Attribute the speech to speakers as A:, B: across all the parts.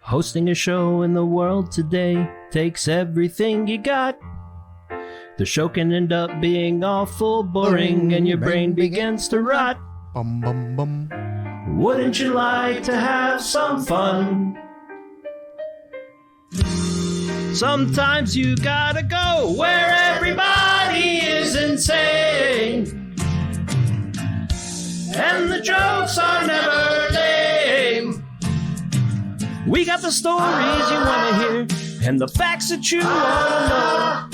A: Hosting a show in the world today takes everything you got. The show can end up being awful boring and your brain begins to rot.
B: Bum, bum, bum.
A: Wouldn't you like to have some fun? Sometimes you gotta go where everybody is insane, and the jokes are never lame. We got the stories you wanna hear and the facts that you wanna know.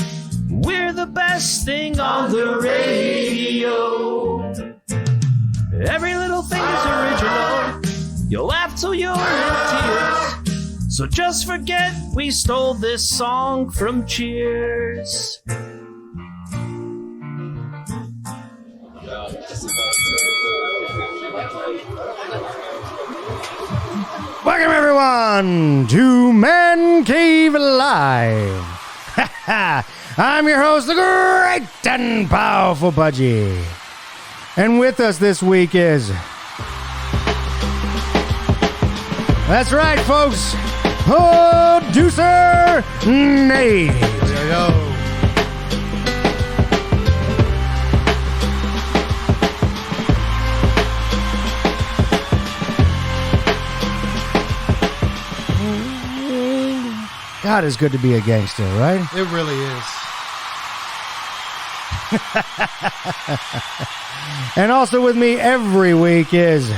A: We're the best thing on the radio. Every little thing is original. You'll laugh till you're in tears. So just forget we stole this song from Cheers.
B: Welcome, everyone, to Man Cave Live. I'm your host, the Great and Powerful Pujie. And with us this week is... That's right, folks. Producer Nate. Yo. God, it's good to be a gangster, right?
C: It really is.
B: And also with me every week is...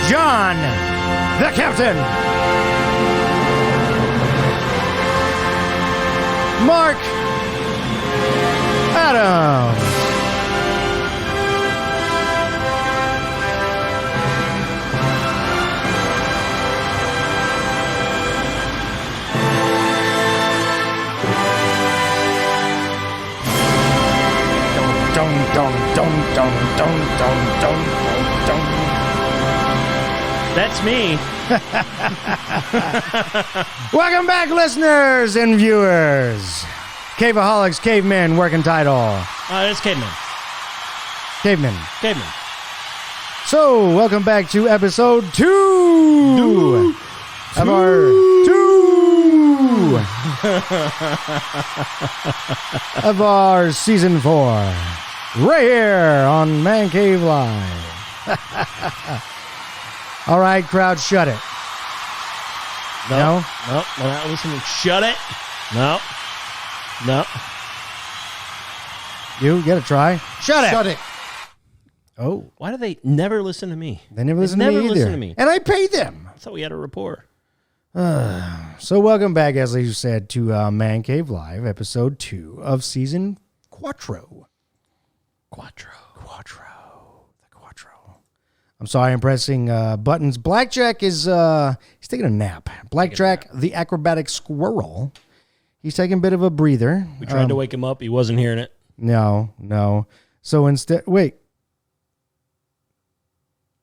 B: John, the Captain. Mark Adams. Dong, dong, dong, dong, dong, dong, dong, dong.
A: That's me.
B: Welcome back, listeners and viewers. Caveaholics, Cavemen, working title.
A: It's Caveman.
B: Cavemen.
A: Caveman.
B: So, welcome back to episode 2 of our of our season 4, right here on Man Cave Live. All right, crowd, shut it. No?
A: Nope, we're not listening. Shut it. No. No.
B: You gotta try. Shut it. Oh.
A: Why do they never listen to me?
B: They never listen to me either.
A: Listen to me.
B: And I pay them.
A: I thought we had a rapport.
B: So welcome back, as you said, to Man Cave Live, episode 2 of season 4.
A: Quattro.
B: I'm sorry, I'm pressing buttons. Blackjack is he's taking a nap. Blackjack, the acrobatic squirrel, he's taking a bit of a breather.
A: We tried to wake him up. He wasn't hearing it.
B: No. So instead, wait.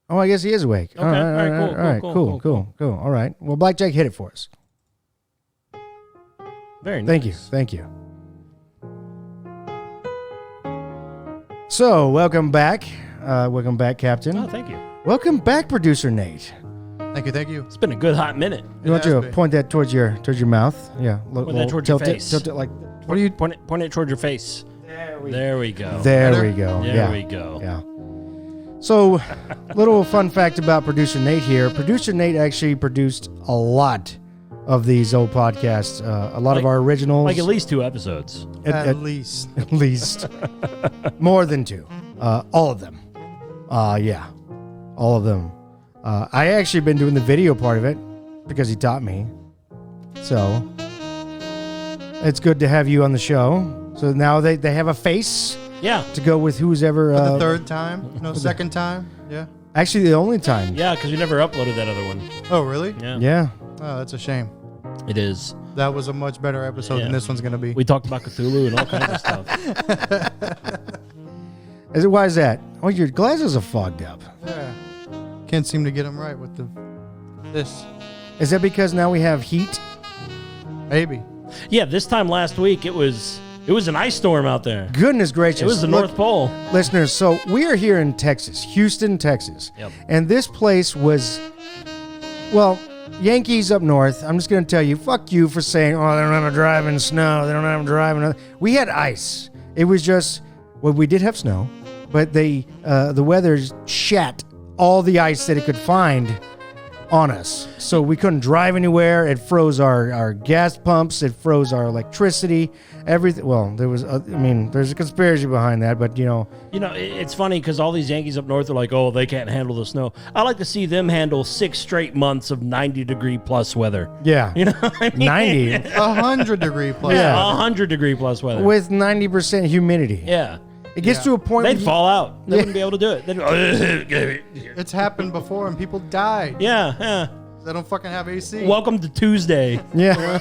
B: Oh, I guess he is awake.
A: Okay. All right,
B: cool. All right. Well, Blackjack, hit it for us.
A: Very nice.
B: Thank you. So, welcome back. Welcome back, Captain.
A: Oh, thank you.
B: Welcome back, Producer Nate.
C: Thank you.
A: It's been a good hot minute.
B: You want to point that towards your mouth? Yeah.
A: Point that towards your face.
B: Tilt it like.
A: What do you point it towards your face? There we go.
B: There we go. Yeah. So, little fun fact about Producer Nate here. Producer Nate actually produced a lot of these old podcasts, a lot of our originals.
A: Like at least 2 episodes.
C: At least.
B: At least. More than 2. All of them. Yeah. All of them. I actually been doing the video part of it because he taught me. So, it's good to have you on the show. So now they have a face.
A: Yeah.
B: To go with who's ever...
C: For the third time? No, second time? Yeah.
B: Actually, the only time.
A: Yeah, because we never uploaded that other one.
C: Oh, really?
A: Yeah.
B: Yeah.
C: Oh, that's a shame.
A: It is.
C: That was a much better episode than this one's going to be.
A: We talked about Cthulhu and all kinds of stuff.
B: Why is that? Oh, your glasses are fogged up.
C: Yeah. Can't seem to get them right with this.
B: Is that because now we have heat?
C: Maybe.
A: Yeah, this time last week it was an ice storm out there.
B: Goodness gracious.
A: It was the North Pole.
B: Listeners, so we are here in Texas, Houston, Texas.
A: Yep.
B: And this place was, well, Yankees up north. I'm just going to tell you, fuck you for saying, oh, they don't have to drive in snow. They don't have to drive in. We had ice. It was just, well, we did have snow, but the weather shat all the ice that it could find on us. So we couldn't drive anywhere. It froze our gas pumps. It froze our electricity. Everything. Well, there was, there's a conspiracy behind that, but
A: It's funny because all these Yankees up north are like, oh, they can't handle the snow. I like to see them handle 6 straight months of 90-degree plus weather.
B: Yeah.
A: You know what I mean?
B: 90.
C: 100-degree plus.
A: Yeah, 100-degree plus weather.
B: With 90% humidity.
A: Yeah.
B: It gets to a point
A: They'd
B: where
A: fall out. They wouldn't be able to do it.
C: It's happened before and people died.
A: Yeah.
C: They don't fucking have AC.
A: Welcome to Tuesday.
B: Yeah.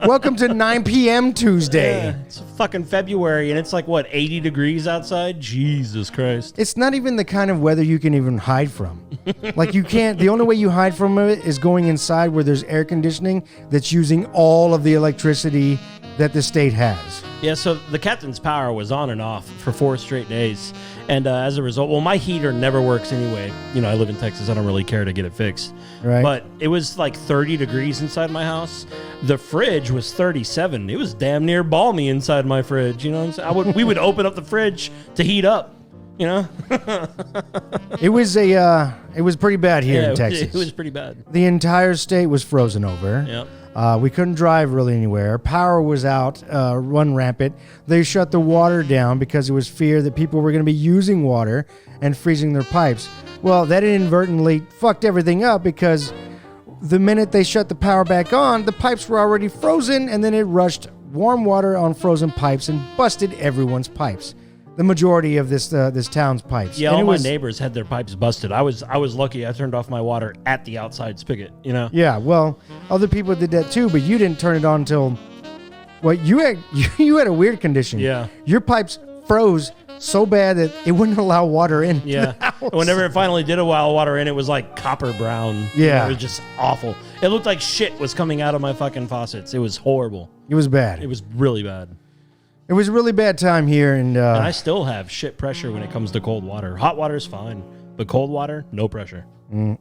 B: Welcome to 9 p.m. Tuesday.
A: Yeah, it's fucking February, and it's like, what, 80 degrees outside? Jesus Christ.
B: It's not even the kind of weather you can even hide from. Like, you can't, the only way you hide from it is going inside where there's air conditioning that's using all of the electricity that the state has.
A: Yeah, so the captain's power was on and off for 4 straight days. And as a result, well, my heater never works anyway. I live in Texas. I don't really care to get it fixed.
B: Right.
A: But it was like 30 degrees inside my house. The fridge was 37. It was damn near balmy inside my fridge. You know what I'm saying? We would open up the fridge to heat up.
B: It was pretty bad here in Texas.
A: It was pretty bad.
B: The entire state was frozen over.
A: Yep.
B: We couldn't drive really anywhere. Power was out, run rampant. They shut the water down because it was fear that people were going to be using water and freezing their pipes. Well, that inadvertently fucked everything up because the minute they shut the power back on, the pipes were already frozen, and then it rushed warm water on frozen pipes and busted everyone's pipes. The majority of this town's pipes.
A: Yeah,
B: and
A: all my neighbors had their pipes busted. I was lucky. I turned off my water at the outside spigot.
B: Yeah, well, other people did that too, but you didn't turn it on until. Well, you had a weird condition.
A: Yeah,
B: your pipes froze so bad that it wouldn't allow water in.
A: Yeah, whenever it finally did allow water in, it was like copper brown.
B: Yeah,
A: it was just awful. It looked like shit was coming out of my fucking faucets. It was horrible.
B: It was bad.
A: It was really bad.
B: It was a really bad time here, and
A: I still have shit pressure when it comes to cold water. Hot water is fine, but cold water, no pressure.
B: I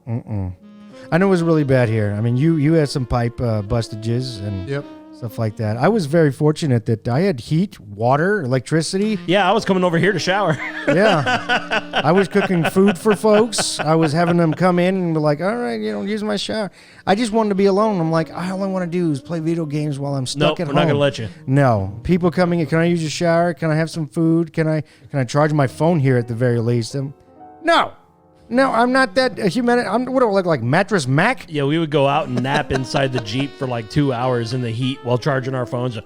B: know it was really bad here. I mean, you had some pipe bustages and stuff like that. I was very fortunate that I had heat, water, electricity.
A: Yeah, I was coming over here to shower.
B: Yeah, I was cooking food for folks. I was having them come in and be like, all right, use my shower. I just wanted to be alone. I'm like, all I want to do is play video games while I'm stuck at home.
A: We're not going to let you.
B: No. People coming in, can I use your shower? Can I have some food? Can I charge my phone here at the very least? No, I'm not that human. What do I look like, Mattress Mac?
A: Yeah, we would go out and nap inside the Jeep for like 2 hours in the heat while charging our phones.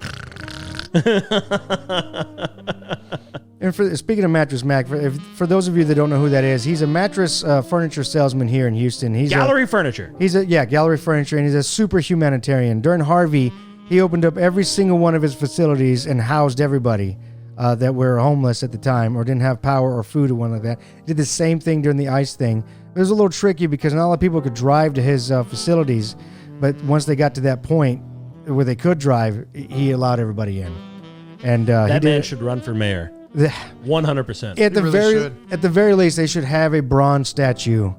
B: And speaking of Mattress Mac, for those of you that don't know who that is, he's a mattress furniture salesman here in Houston. He's
A: Gallery Furniture.
B: Gallery Furniture, and he's a super humanitarian. During Harvey, he opened up every single one of his facilities and housed everybody that were homeless at the time or didn't have power or food or one like that. He did the same thing during the ice thing. It was a little tricky because not a lot of people could drive to his facilities, but once they got to that point where they could drive, he allowed everybody in. And
A: that man should run for mayor. 100%.
B: At the very least, they should have a bronze statue,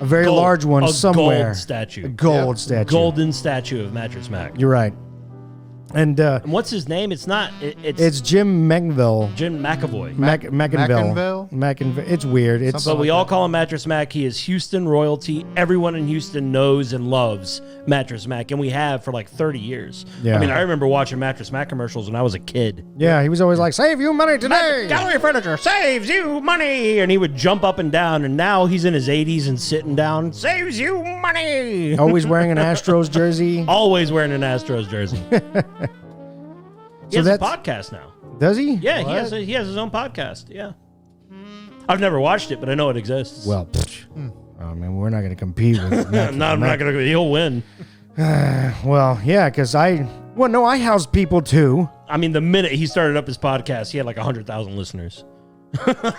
B: a very large one somewhere.
A: Gold statue.
B: A gold statue.
A: Golden statue of Mattress Mac.
B: You're right. And
A: what's his name? It's not.
B: It's Jim McInville.
A: Jim McAvoy.
B: McInville. It's weird.
A: But we all call him Mattress Mac. He is Houston royalty. Everyone in Houston knows and loves Mattress Mac, and we have for like 30 years.
B: Yeah.
A: I mean, I remember watching Mattress Mac commercials when I was a kid.
B: Yeah, he was always like, "Save you money today.
A: Gallery Furniture saves you money," and he would jump up and down. And now he's in his 80s and sitting down, saves you money.
B: Always wearing an Astros jersey.
A: Always wearing an Astros jersey. He has a podcast now.
B: Does he?
A: Yeah, he has his own podcast. Yeah. I've never watched it, but I know it exists.
B: Well, I mean, we're not going to compete with
A: No, I'm not going to. He'll win.
B: Well, yeah, because I house people too.
A: I mean, the minute he started up his podcast, he had like 100,000 listeners.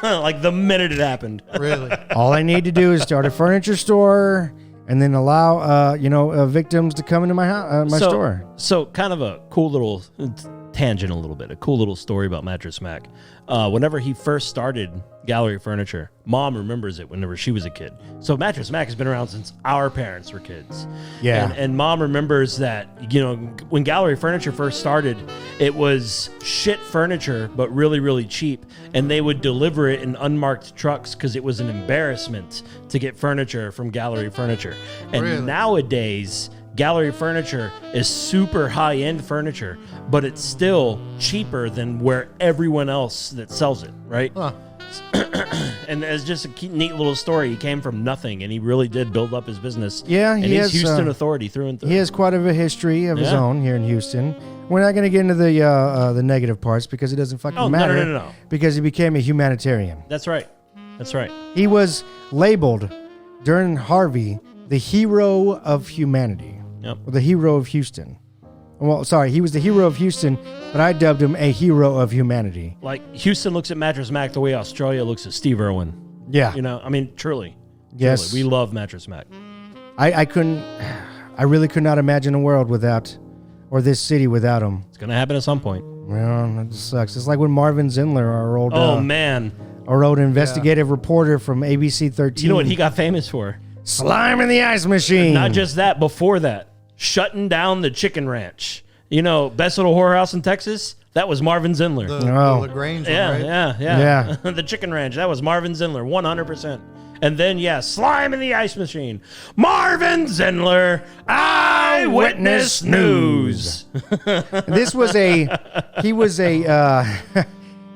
A: Like the minute it happened.
C: Really?
B: All I need to do is start a furniture store and then allow, victims to come into my store.
A: So kind of a cool little tangent a little bit, a cool little story about Mattress Mac. Whenever he first started Gallery Furniture, Mom remembers it whenever she was a kid. So Mattress Mac has been around since our parents were kids.
B: Yeah.
A: And Mom remembers that, when Gallery Furniture first started, it was shit furniture, but really, really cheap. And they would deliver it in unmarked trucks because it was an embarrassment to get furniture from Gallery Furniture. And
C: Really?
A: nowadays, Gallery Furniture is super high-end furniture, but it's still cheaper than where everyone else that sells it, right?
C: Huh.
A: And it's just a neat little story. He came from nothing, and he really did build up his business.
B: Yeah,
A: and
B: he
A: he's
B: has,
A: Houston authority through and through.
B: He has quite of a history of his
A: Yeah.
B: own here in Houston. We're not going to get into the negative parts because it doesn't fucking matter.
A: No.
B: Because he became a humanitarian.
A: That's right. That's right.
B: He was labeled during Harvey the hero of humanity.
A: Yep.
B: Or the hero of Houston. Well, sorry, he was the hero of Houston, but I dubbed him a hero of humanity.
A: Like, Houston looks at Mattress Mac the way Australia looks at Steve Irwin.
B: Yeah.
A: I mean, truly.
B: Yes.
A: Truly, we love Mattress Mac.
B: I really could not imagine a world without, or this city without him.
A: It's going to happen at some point.
B: Well, that just sucks. It's like when Marvin Zindler, our old,
A: Man.
B: our old investigative reporter from ABC 13.
A: You know what he got famous for?
B: Slime in the ice machine.
A: Not just that, before that, shutting down the chicken ranch. Best little whorehouse in Texas? That was Marvin Zindler.
C: The LaGrange one, right?
A: Yeah. The chicken ranch. That was Marvin Zindler, 100%. And then, slime in the ice machine. Marvin Zindler, Eyewitness News.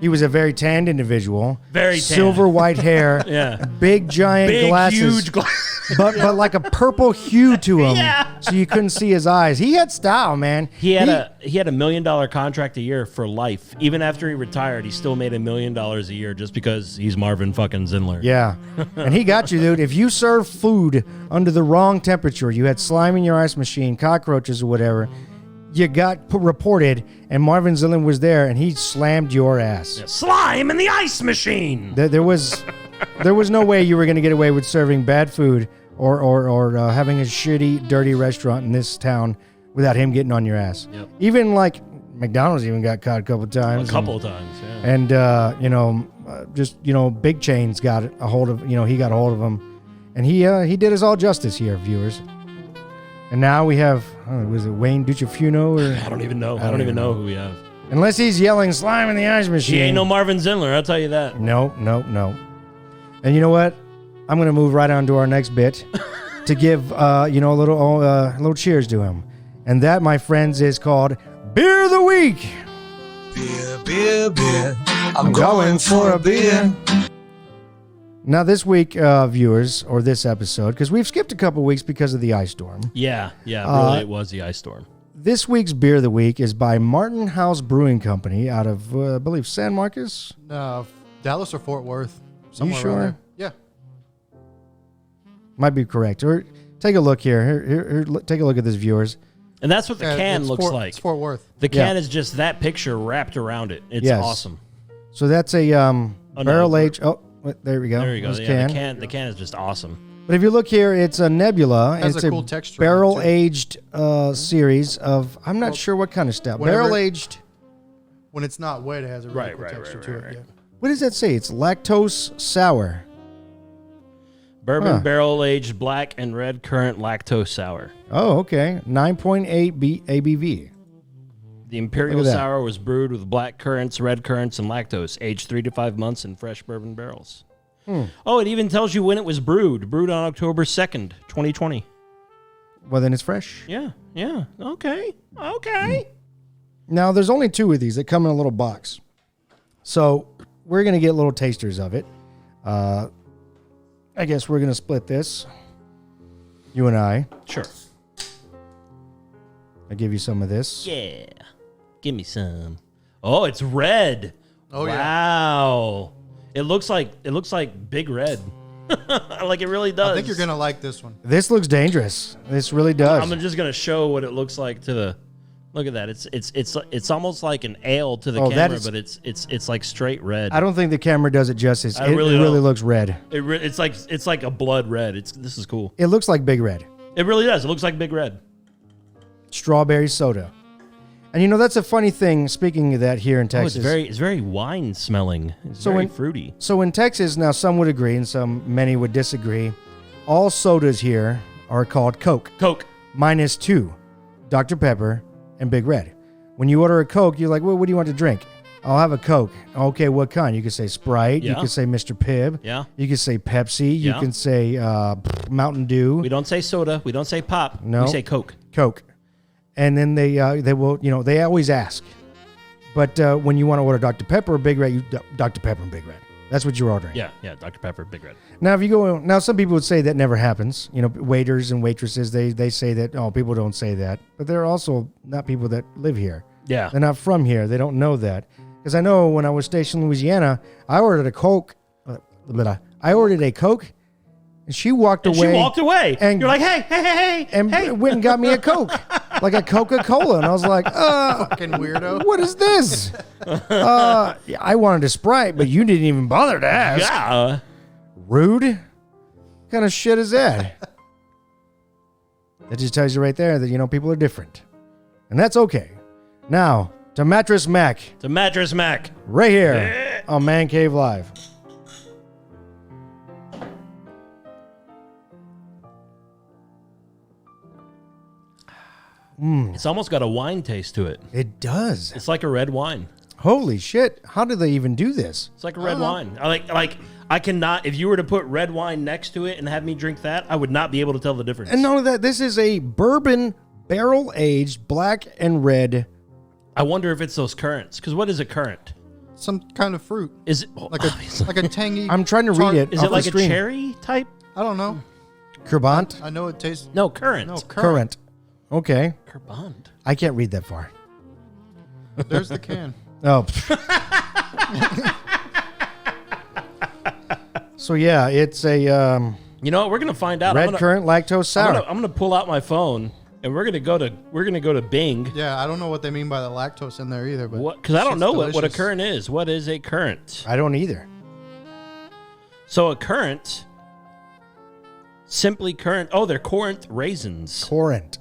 B: He was a very tanned individual.
A: Very tanned.
B: Silver white hair.
A: Yeah.
B: Big giant glasses.
A: Huge glasses.
B: but like a purple hue to him.
A: Yeah.
B: So you couldn't see his eyes. He had style, man.
A: He had a $1 million contract a year for life. Even after he retired, he still made $1 million a year just because he's Marvin fucking Zindler.
B: Yeah. And he got you, dude. If you serve food under the wrong temperature, you had slime in your ice machine, cockroaches or whatever, you got reported, and Marvin Zindler was there, and he slammed your ass.
A: Slime in the ice machine.
B: There was no way you were going to get away with serving bad food or having a shitty, dirty restaurant in this town without him getting on your ass.
A: Yep.
B: Even like McDonald's even got caught a couple times.
A: A couple of times, yeah.
B: And big chains got a hold of, he got a hold of him, and he did us all justice here, viewers. And now we have, was it Wayne Duchafuno or?
A: I don't even know. I don't even know who we have.
B: Unless he's yelling slime in the ice machine.
A: He ain't no Marvin Zindler, I'll tell you that.
B: No. And you know what? I'm going to move right on to our next bit to give, a little cheers to him. And that, my friends, is called Beer of the Week.
D: Beer. I'm going for a beer.
B: Now, this week, viewers, or this episode, because we've skipped a couple weeks because of the ice storm.
A: Yeah, really, it was the ice storm.
B: This week's Beer of the Week is by Martin House Brewing Company out of, I believe, San Marcos?
C: Dallas or Fort Worth.
B: You sure?
C: around there. Yeah.
B: Might be correct. Or take a look here. Here, take a look at this, viewers.
A: And that's what the can looks like.
C: It's Fort Worth.
A: The can is just that picture wrapped around it. It's awesome.
B: So that's a barrel aged. Oh, there we go.
A: There you go.
B: This
A: Yeah,
B: can.
A: the can is just awesome.
B: But if you look here, it's a Nebula.
C: Has
B: it's
C: a cool texture.
B: barrel aged series of. I'm not sure what kind of stout. Barrel aged.
C: When it's not wet, it has a really cool
A: Right,
C: texture
A: right,
C: to
A: right,
C: it.
A: right.
C: Yeah.
B: What does that say? It's lactose sour.
A: Bourbon barrel aged black and red currant lactose sour.
B: Oh, okay. 9.8 ABV.
A: The Imperial Sour was brewed with black currants, red currants, and lactose, aged 3 to 5 months in fresh bourbon barrels. Oh, it even tells you when it was brewed. Brewed on October 2nd, 2020.
B: Well, then it's fresh.
A: Yeah. Okay.
B: Now, there's only 2 of these that come in a little box. So we're going to get little tasters of it. I guess we're going to split this. You and I.
A: Sure.
B: I'll give you some of this.
A: Yeah. Give me some. Oh, it's red.
C: Oh, yeah.
A: Wow. It looks like Big Red. Like it really does.
C: I think you're gonna like this one.
B: This looks dangerous. This really does.
A: I'm just gonna show what it looks like to the. Look at that. It's almost like an ale to the camera, but it's like straight red.
B: I don't think the camera does it justice. It
A: really
B: really
A: don't.
B: looks red.
A: It's like a blood red. This is cool.
B: It looks like Big Red.
A: It really does. It looks like Big Red.
B: Strawberry soda. And you know, that's a funny thing, speaking of that here in Texas.
A: It's very wine smelling. It's very fruity.
B: So in Texas, now some would agree and many would disagree. All sodas here are called Coke.
A: Coke.
B: Minus 2, Dr. Pepper and Big Red. When you order a Coke, you're like, well, what do you want to drink? I'll have a Coke. Okay, what kind? You can say Sprite.
A: Yeah.
B: You can say Mr. Pibb.
A: Yeah.
B: You can say Pepsi. You
A: Yeah.
B: can say Mountain Dew.
A: We don't say soda. We don't say pop.
B: No.
A: We say Coke.
B: Coke. And then they will, they always ask. But when you want to order Dr. Pepper or Big Red, you Dr. Pepper and Big Red. That's what you're ordering.
A: Yeah, Dr. Pepper, Big Red.
B: Now, if you go, some people would say that never happens. Waiters and waitresses, they say that, people don't say that. But they're also not people that live here.
A: Yeah.
B: They're not from here. They don't know that. Because I know when I was stationed in Louisiana, I ordered a Coke. And she walked away.
A: She walked away.
B: And
A: you're like, hey.
B: And went and got me a Coke. Like a Coca-Cola. And I was like,
C: Fucking weirdo.
B: what is this? I wanted a Sprite, but you didn't even bother to ask.
A: Yeah.
B: Rude? What kind of shit is that? That just tells you right there that, people are different. And that's okay. Now, to Mattress Mac.
A: To Mattress Mac.
B: Right here on Man Cave Live.
A: It's almost got a wine taste to it.
B: It does.
A: It's like a red wine.
B: Holy shit. How do they even do this?
A: It's like a red wine. I cannot, if you were to put red wine next to it and have me drink that, I would not be able to tell the difference.
B: And not only that, this is a bourbon barrel-aged black and red.
A: I wonder if it's those currants. Because what is a currant?
C: Some kind of fruit.
A: Is it
C: Like a tangy.
B: I'm trying to read it.
A: Is
B: off
A: it like
B: the
A: a
B: screen.
A: cherry type?
C: I don't know.
B: Kerbant?
C: I know it tastes.
A: No, currant.
C: No,
B: Current. Okay.
A: Kerbant.
B: I can't read that far.
C: There's the can.
B: Oh. So yeah, it's a
A: You know what? We're gonna find out.
B: red currant lactose sour.
A: I'm gonna pull out my phone and we're gonna go to Bing.
C: Yeah, I don't know what they mean by the lactose in there either. But
A: What? Because I don't
C: shit's
A: know what a
C: delicious.
A: currant is. What is a currant?
B: I don't either.
A: So a currant, simply currant. Oh, they're Corinth raisins.
B: Corinth.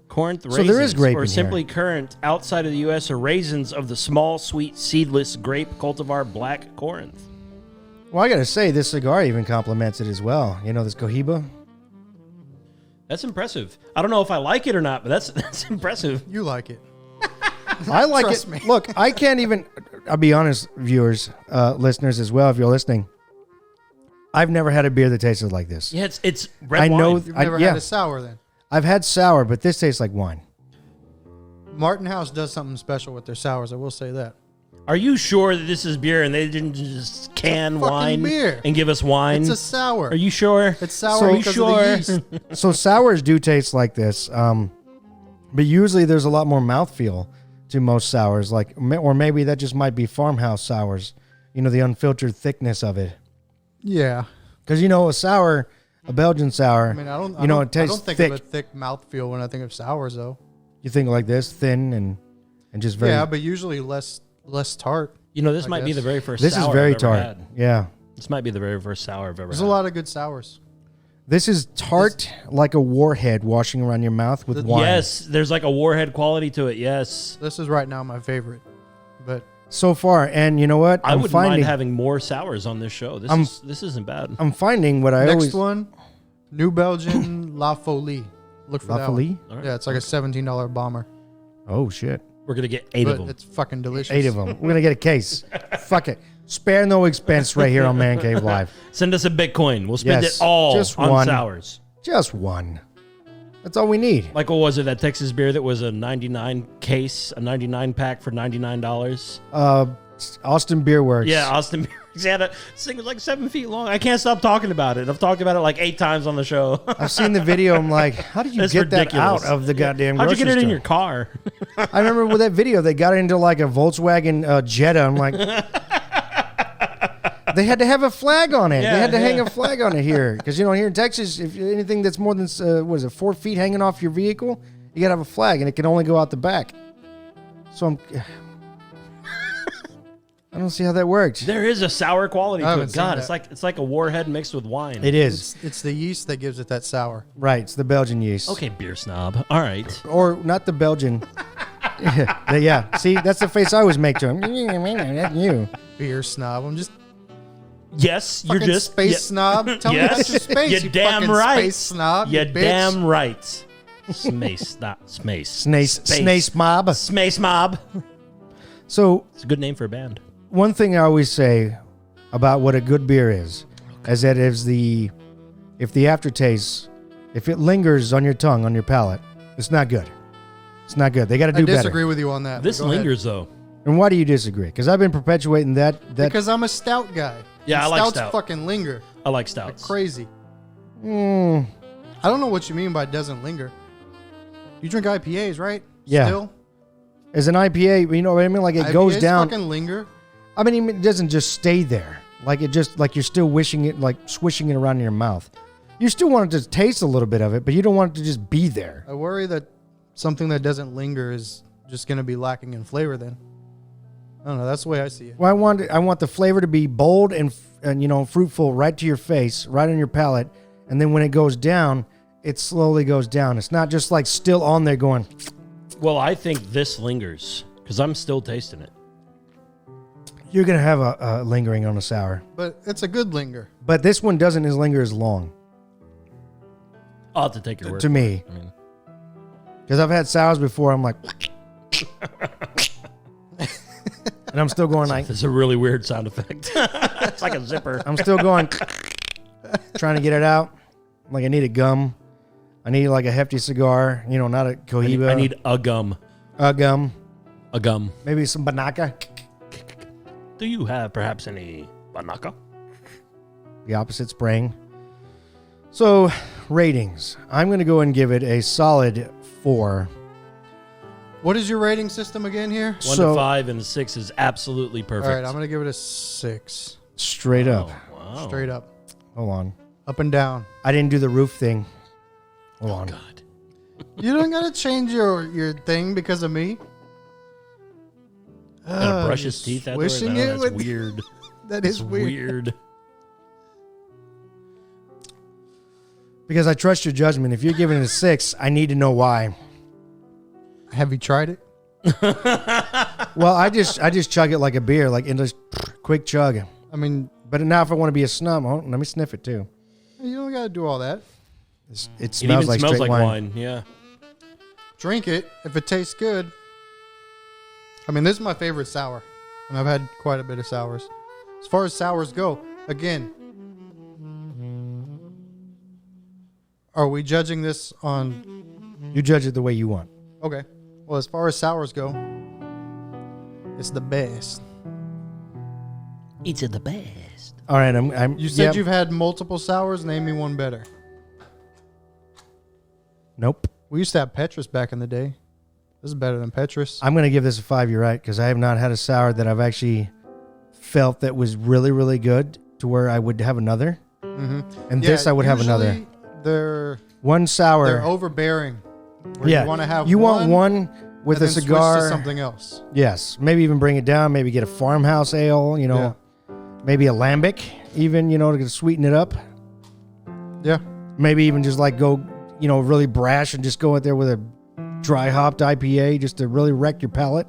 A: Corinth raisins.
B: So there is grape
A: or
B: in
A: simply currant outside of the U.S. are raisins of the small, sweet, seedless grape cultivar Black Corinth.
B: Well, I gotta say, this cigar even complements it as well. This Cohiba.
A: That's impressive. I don't know if I like it or not, but that's impressive.
C: You like it.
B: I like
C: Trust
B: it.
C: me.
B: Look, I can't even. I'll be honest, viewers, listeners as well, if you're listening. I've never had a beer that tasted like this.
A: Yeah, it's red
B: I
A: wine.
B: know.
C: You've never had a sour then.
B: I've had sour, but this tastes like wine.
C: Martin House does something special with their sours. I will say that.
A: Are you sure that this is beer and they didn't just can
C: Fucking
A: wine
C: beer.
A: and give us wine?
C: It's a sour.
A: Are you sure?
C: It's sour
B: So-
C: because
A: sure?
C: of the yeast.
B: So sours do taste like this, but usually there's a lot more mouthfeel to most sours. Or maybe that just might be farmhouse sours. The unfiltered thickness of it.
C: Yeah.
B: Because a sour, a Belgian sour.
C: I mean, I don't.
B: it
C: I don't
B: tastes
C: think
B: thick.
C: of a thick mouthfeel when I think of sours, though.
B: You think like this, thin and just very.
C: Yeah, but usually less tart.
A: This
C: I
A: might be
C: guess.
A: the very first
B: This
A: sour
B: is very
A: I've ever
B: tart.
A: had.
B: Yeah.
A: This might be the very first sour I've ever
C: There's
A: had.
C: a lot of good sours.
B: This is tart like a warhead washing around your mouth with wine.
A: Yes, there's like a warhead quality to it. Yes.
C: This is right now my favorite. But
B: So far, and you know what?
A: I wouldn't
B: finding
A: mind having more sours on this show. This isn't bad.
B: I'm finding what I
C: next
B: always
C: one, New Belgian La Folie. Look for
B: La
C: that
B: Folie?
C: one.
A: All right.
C: Yeah, it's like a $17 bomber.
B: Oh shit.
A: We're gonna get 8 of
C: But
A: them.
C: it's fucking delicious.
B: 8 of them. We're gonna get a case. Fuck it. Spare no expense right here on Man Cave Live.
A: Send us a Bitcoin. We'll spend
B: Yes,
A: it all
B: just
A: on
B: one.
A: sours.
B: Just one. That's all we need.
A: Like, what was it? That Texas beer that was a 99 case, a 99 pack for $99.
B: Austin Beer Works.
A: Yeah, Austin Beer. This thing was like 7 feet long. I can't stop talking about it. I've talked about it like 8 times on the show.
B: I've seen the video. I'm like, how did you
A: It's
B: get
A: ridiculous.
B: that out of the goddamn
A: How'd you
B: grocery
A: get it in
B: store?
A: your car?
B: I remember with that video, they got into like a Volkswagen Jetta. I'm like, They had to have a flag on it.
A: Yeah,
B: they had to hang
A: yeah.
B: a flag on it here. Because, here in Texas, if anything that's more than, 4 feet hanging off your vehicle, you got to have a flag, and it can only go out the back. So I don't see how that works.
A: There is a sour quality
C: I
A: to
C: haven't
A: it.
C: seen
A: God,
C: that.
A: it's like a warhead mixed with wine.
B: It is.
C: It's the yeast that gives it that sour.
B: Right. It's the Belgian yeast.
A: Okay, beer snob. All right.
B: Or not the Belgian. Yeah. See, that's the face I always make to him. That's you.
C: Beer snob. I'm just
A: Yes, you're
C: fucking
A: just
C: space snob. Tell me about your space.
A: You're
C: you
A: damn
C: fucking
A: right.
C: Space snob.
A: You're
C: you bitch.
A: damn right. Smace, not Smace.
B: Snace mob.
A: Smace Mob.
B: So
A: It's a good name for a band.
B: one thing I always say about what a good beer is that if the aftertaste, if it lingers on your tongue, on your palate, it's not good. It's not good. They got to
C: I
B: do
C: disagree
B: better.
C: with you on that.
A: This
C: but go ahead.
A: lingers, though.
B: And why do you disagree? Because I've been perpetuating that.
C: Because I'm a stout guy.
A: Yeah,
C: And
A: I like
C: stouts
A: stout.
C: fucking linger.
A: I like stouts.
C: Crazy.
B: Mm,
C: I don't know what you mean by doesn't linger. You drink IPAs, right?
B: Yeah.
C: Still?
B: as an IPA, you know what I mean? Like it goes
C: IPAs
B: down.
C: fucking linger.
B: I mean, it doesn't just stay there. Like it just, like you're still wishing it, like swishing it around in your mouth. You still want it to taste a little bit of it, but you don't want it to just be there.
C: I worry that something that doesn't linger is just going to be lacking in flavor then. I don't know. That's the way I see it.
B: Well, I want the flavor to be bold and fruitful right to your face, right on your palate. And then when it goes down, it slowly goes down. It's not just like still on there going.
A: Well, I think this lingers because I'm still tasting it.
B: You're going to have a lingering on a sour.
C: But it's a good linger.
B: But this one doesn't linger as long
A: I'll have to take your word
B: to
A: for
B: me.
A: it. I mean,
B: Because I've had sours before. I'm like. And I'm still going like.
A: it's a really weird sound effect. It's like a zipper.
B: I'm still going. Trying to get it out. Like I need a gum. I need like a hefty cigar. You know, not a Cohiba.
A: I need a gum.
B: a gum.
A: A gum.
B: Maybe some Banaka.
A: Do you have perhaps any banaka?
B: The opposite spring. So, ratings. I'm going to go and give it a solid 4.
C: What is your rating system again here?
A: 1
B: So-
A: to 5 and 6 is absolutely perfect.
C: All right, I'm going to give it a 6.
B: Straight up.
A: Wow.
C: Straight up.
B: Hold on.
C: Up and down.
B: I didn't do the roof thing. Hold on.
A: God.
C: You don't got to change your thing because of me.
A: Gotta brush
C: you're
A: his teeth afterwards. I
C: swishing
A: know,
C: it
A: that's
C: with-
A: weird.
C: That is
A: It's
C: weird.
A: weird.
B: Because I trust your judgment. If you're giving it a 6, I need to know why.
C: Have you tried it?
B: Well, I just chug it like a beer, like in just quick chug.
C: I mean,
B: But now if I want to be a snub, let me sniff it too.
C: you don't got to do all that.
B: It
A: It
B: smells
A: even
B: like
A: smells
B: straight
A: like
B: wine.
A: wine. Yeah.
C: Drink it if it tastes good. I mean, this is my favorite sour, and I've had quite a bit of sours. As far as sours go, again, are we judging this on?
B: You judge it the way you want.
C: Okay. Well, as far as sours go, it's the best.
A: It's the best.
B: All right, I'm.
C: You said
B: yep.
C: you've had multiple sours. Name me one better.
B: Nope.
C: We used to have Petrus back in the day. This is better than Petrus.
B: I'm gonna give this a 5. You're right, because I have not had a sour that I've actually felt that was really, really good to where I would have another.
C: Mm-hmm.
B: And this I would have another.
C: They're
B: One sour.
C: they're overbearing. Where
B: yeah.
C: You want to have.
B: You want one with
C: and
B: a
C: then switch
B: cigar.
C: to something else.
B: Yes. Maybe even bring it down. Maybe get a farmhouse ale. You know. Maybe a lambic, even to sweeten it up.
C: Yeah.
B: Maybe even just like go, really brash and just go out there with a dry hopped IPA just to really wreck your palate.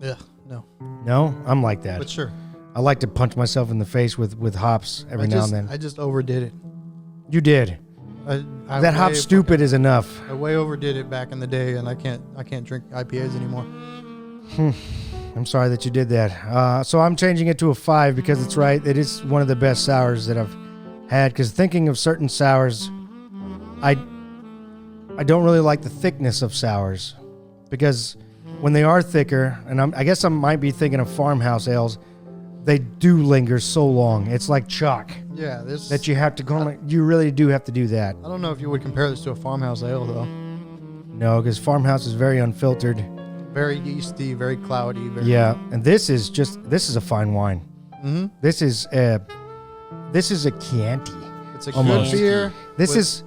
C: Yeah. No.
B: No, I'm like that.
C: But sure.
B: I like to punch myself in the face with hops every now and then.
C: I just overdid it.
B: You did.
C: I
B: That hop
C: way
B: stupid is enough.
C: I way overdid it back in the day, and I can't drink IPAs anymore.
B: I'm sorry that you did that. So I'm changing it to a 5 because it's right. It is one of the best sours that I've had. Because thinking of certain sours, I don't really like the thickness of sours, because when they are thicker, and I guess I might be thinking of farmhouse ales, they do linger so long. It's like chalk
C: Yeah, this.
B: that you have to you really do have to do that.
C: I don't know if you would compare this to a farmhouse ale though.
B: No, because farmhouse is very unfiltered.
C: Very yeasty, very cloudy. Very,
B: Yeah, and this is a fine wine. This is a Chianti.
C: It's a
B: Almost.
C: good beer.
B: It's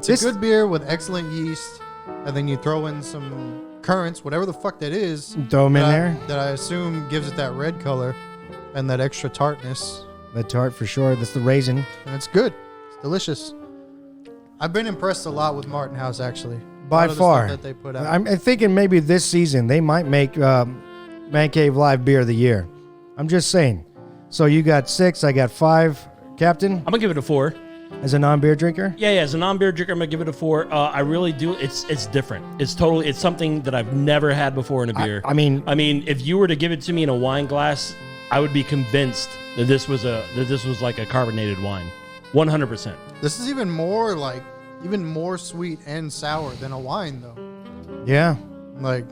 C: a good beer with excellent yeast, and then you throw in some currants, whatever the fuck that is.
B: Throw them in there.
C: That I assume gives it that red color and that extra tartness.
B: The tart for sure. That's the raisin.
C: And it's good. It's delicious. I've been impressed a lot with Martin House, actually.
B: By
C: A lot of the
B: far.
C: stuff that they put out.
B: I'm thinking maybe this season they might make Man Cave Live Beer of the Year. I'm just saying. So you got 6, I got 5. Captain,
A: I'm gonna give it a 4.
B: as a non-beer drinker?
A: Yeah, as a non-beer drinker, I'm gonna give it a 4. I really do. It's different. It's something that I've never had before in a beer.
B: I mean,
A: if you were to give it to me in a wine glass, I would be convinced that this was like a carbonated wine, 100%.
C: This is even more sweet and sour than a wine, though.
B: yeah.
C: Like,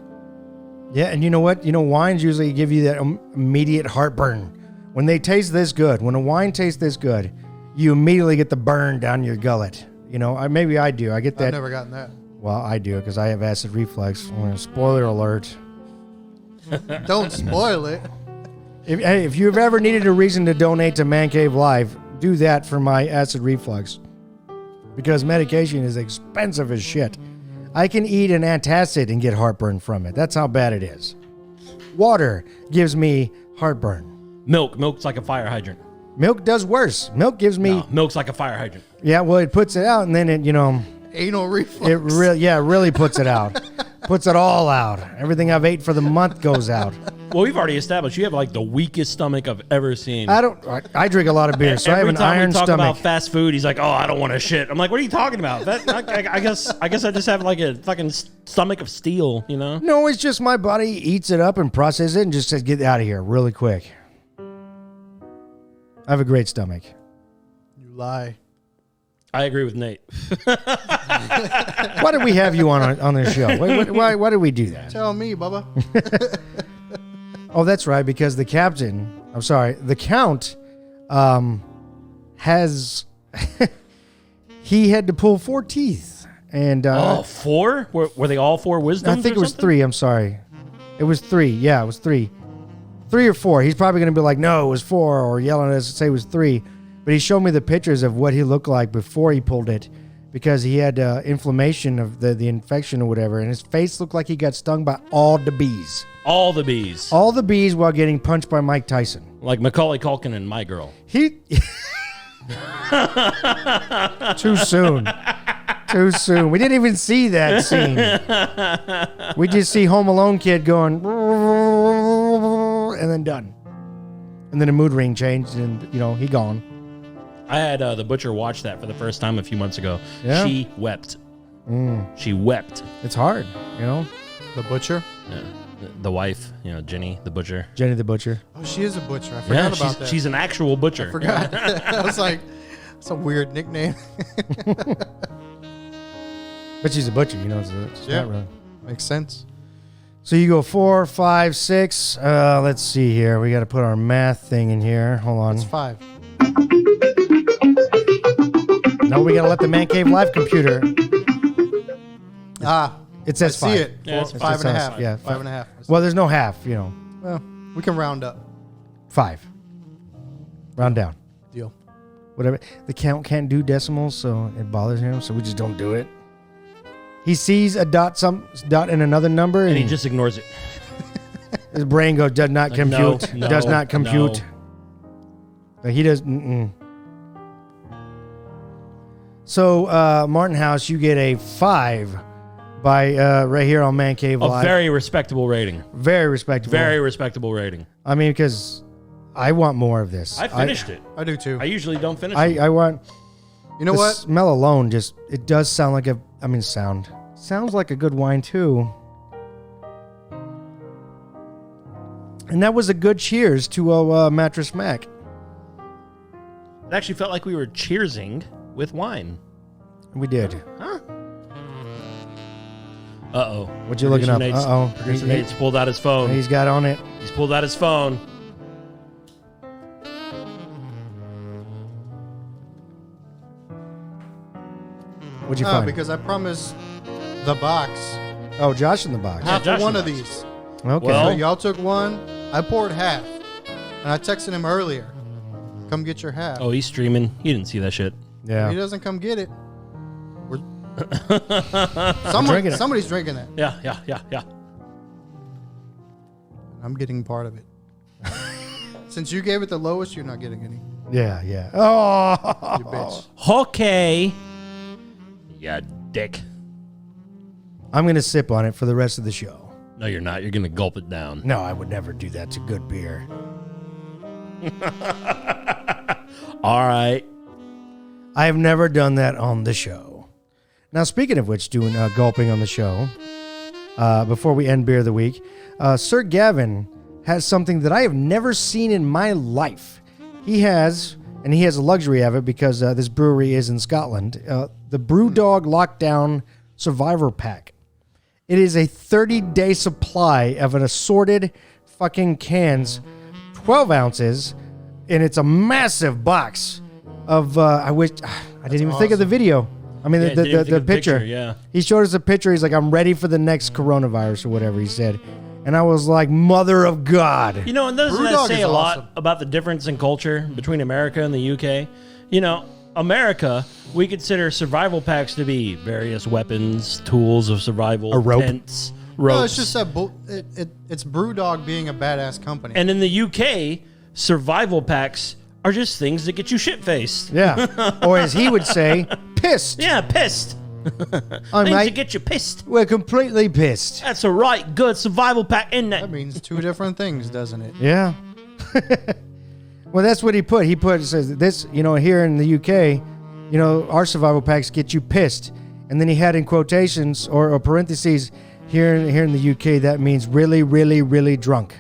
B: Yeah, and you know what? Wines usually give you that immediate heartburn. When they taste this good, when a wine tastes this good, you immediately get the burn down your gullet. Maybe I do. I get that.
C: I've never gotten that.
B: Well, I do because I have acid reflux. Spoiler alert.
C: Don't spoil it.
B: If you've ever needed a reason to donate to Man Cave Live, do that for my acid reflux. Because medication is expensive as shit. I can eat an antacid and get heartburn from it. That's how bad it is. Water gives me heartburn.
A: Milk's like a fire hydrant.
B: Milk does worse. Milk gives me...
A: No, milk's like a fire hydrant.
B: Yeah, well, it puts it out and then it,
C: Anal reflux.
B: it really puts it out. Puts it all out. Everything I've ate for the month goes out.
A: Well, we've already established you have like the weakest stomach I've ever seen.
B: I drink a lot of beer, so I have an iron
A: Every time we talk
B: stomach.
A: about fast food, he's like, "Oh, I don't want to shit." I'm like, "What are you talking about?" I guess I just have like a fucking stomach of steel,
B: No, it's just my body eats it up and processes it and just says, get out of here really quick. I have a great stomach.
C: You lie.
A: I agree with Nate.
B: Why did we have you on this show? Why did we do that?
C: Tell me, Bubba.
B: Oh, that's right, because the count has he had to pull 4 teeth. And
A: 4? Were they all 4 wisdoms?
B: I think
A: or
B: it was
A: something?
B: 3. I'm sorry. It was 3. Yeah, it was 3. 3 or 4. He's probably going to be like, no, it was 4, or yelling at us and say it was 3. But he showed me the pictures of what he looked like before he pulled it because he had inflammation of the infection or whatever. And his face looked like he got stung by all the bees.
A: All the bees.
B: All the bees while getting punched by Mike Tyson.
A: Like Macaulay Culkin and My Girl.
B: He... Too soon. Too soon. We didn't even see that scene. We just see Home Alone kid going... and then done. And then the mood ring changed and, he gone.
A: I had the butcher watch that for the first time a few months ago.
B: Yeah?
A: She wept. She wept.
B: It's hard,
C: The butcher?
A: Yeah. The wife, Jenny, the butcher.
B: Jenny the Butcher.
C: Oh, she is a butcher. I forgot about that.
A: She's an actual butcher.
C: Forgot. I was like, that's a weird nickname.
B: But she's a butcher, so it's not really.
C: Makes sense.
B: So you go 4, 5, 6. Let's see here. We got to put our math thing in here. Hold on.
C: It's 5.
B: No, we got to let the Man Cave Live computer. It says
C: I
B: 5.
C: see it.
A: Yeah, it's
C: 5.5.
B: Yeah,
C: 5.5.
B: Well, there's no half,
C: Well, we can round up.
B: 5. Round down.
C: Deal.
B: Whatever. The count can't do decimals, so it bothers him, so we just don't do it. He sees a dot in another number,
A: And he just ignores it.
B: his brain goes, does not compute.
A: no,
B: does not compute.
A: no.
B: Like he does. So, Martin House, you get a 5 by right here on Man Cave
A: A
B: Live.
A: very respectable rating.
B: Very respectable.
A: Very respectable rating.
B: I mean, because I want more of this.
A: I finished it.
C: I do too.
A: I usually don't finish it.
B: I want.
C: You know
B: the
C: what?
B: smell alone it does sound like sounds like a good wine too. And that was a good cheers to Mattress Mac.
A: It actually felt like we were cheersing with wine.
B: We did.
A: Uh-oh.
B: What you looking up? Uh-oh.
A: Producer Nate's pulled out his phone.
B: He's got on it.
A: He's pulled out his phone.
B: What'd you find?
C: Because I promised the box
B: Oh, Josh in the box.
C: half
A: Josh
C: of one
A: in
C: of
A: the
C: these.
B: Okay.
A: Well-
C: So y'all took one. I poured half. And I texted him earlier. come get your half.
A: Oh, he's streaming. He didn't see that shit.
C: If
B: Yeah.
C: he doesn't come get it, we're
B: drinking it.
C: somebody's drinking that.
A: Yeah.
C: I'm getting part of it. Since you gave it the lowest, you're not getting any.
B: Yeah. Oh.
C: You bitch.
A: Okay. Yeah, dick.
B: I'm going to sip on it for the rest of the show.
A: No, you're not. You're going to gulp it down.
B: No, I would never do that to good beer.
A: All right.
B: I have never done that on the show. Now, speaking of which, doing gulping on the show, before we end Beer of the Week, Sir Gavin has something that I have never seen in my life. He has a luxury of it because this brewery is in Scotland, the Brewdog Lockdown Survivor Pack. It is a 30-day supply of an assorted fucking cans, 12 ounces, and it's a massive box of, I didn't even think of the video. I mean,
A: Yeah,
B: the
A: didn't think of the
B: picture.
A: picture, yeah.
B: He showed us a picture. He's like, I'm ready for the next coronavirus or whatever he said. And I was like, mother of God.
A: You know, and doesn't that
C: Brewdog
A: say
C: is
A: a lot
C: awesome.
A: about the difference in culture between America and the UK? You know, America, we consider survival packs to be various weapons, tools of survival,
B: A rope.
A: tents, ropes.
C: No, it's just that it's Brewdog being a badass company.
A: And in the UK, survival packs are just things that get you shit-faced.
B: Yeah. Or as he would say, pissed.
A: Yeah, pissed.
B: I'm
A: Things
B: like,
A: that get you pissed.
B: we're completely pissed.
A: That's a right good survival pack, isn't
C: that
A: it?
C: means two different things, doesn't it?
B: Yeah. Well, that's what he put. He says this, here in the UK, our survival packs get you pissed. And then he had in quotations or parentheses, here in the UK, that means really, really, really drunk.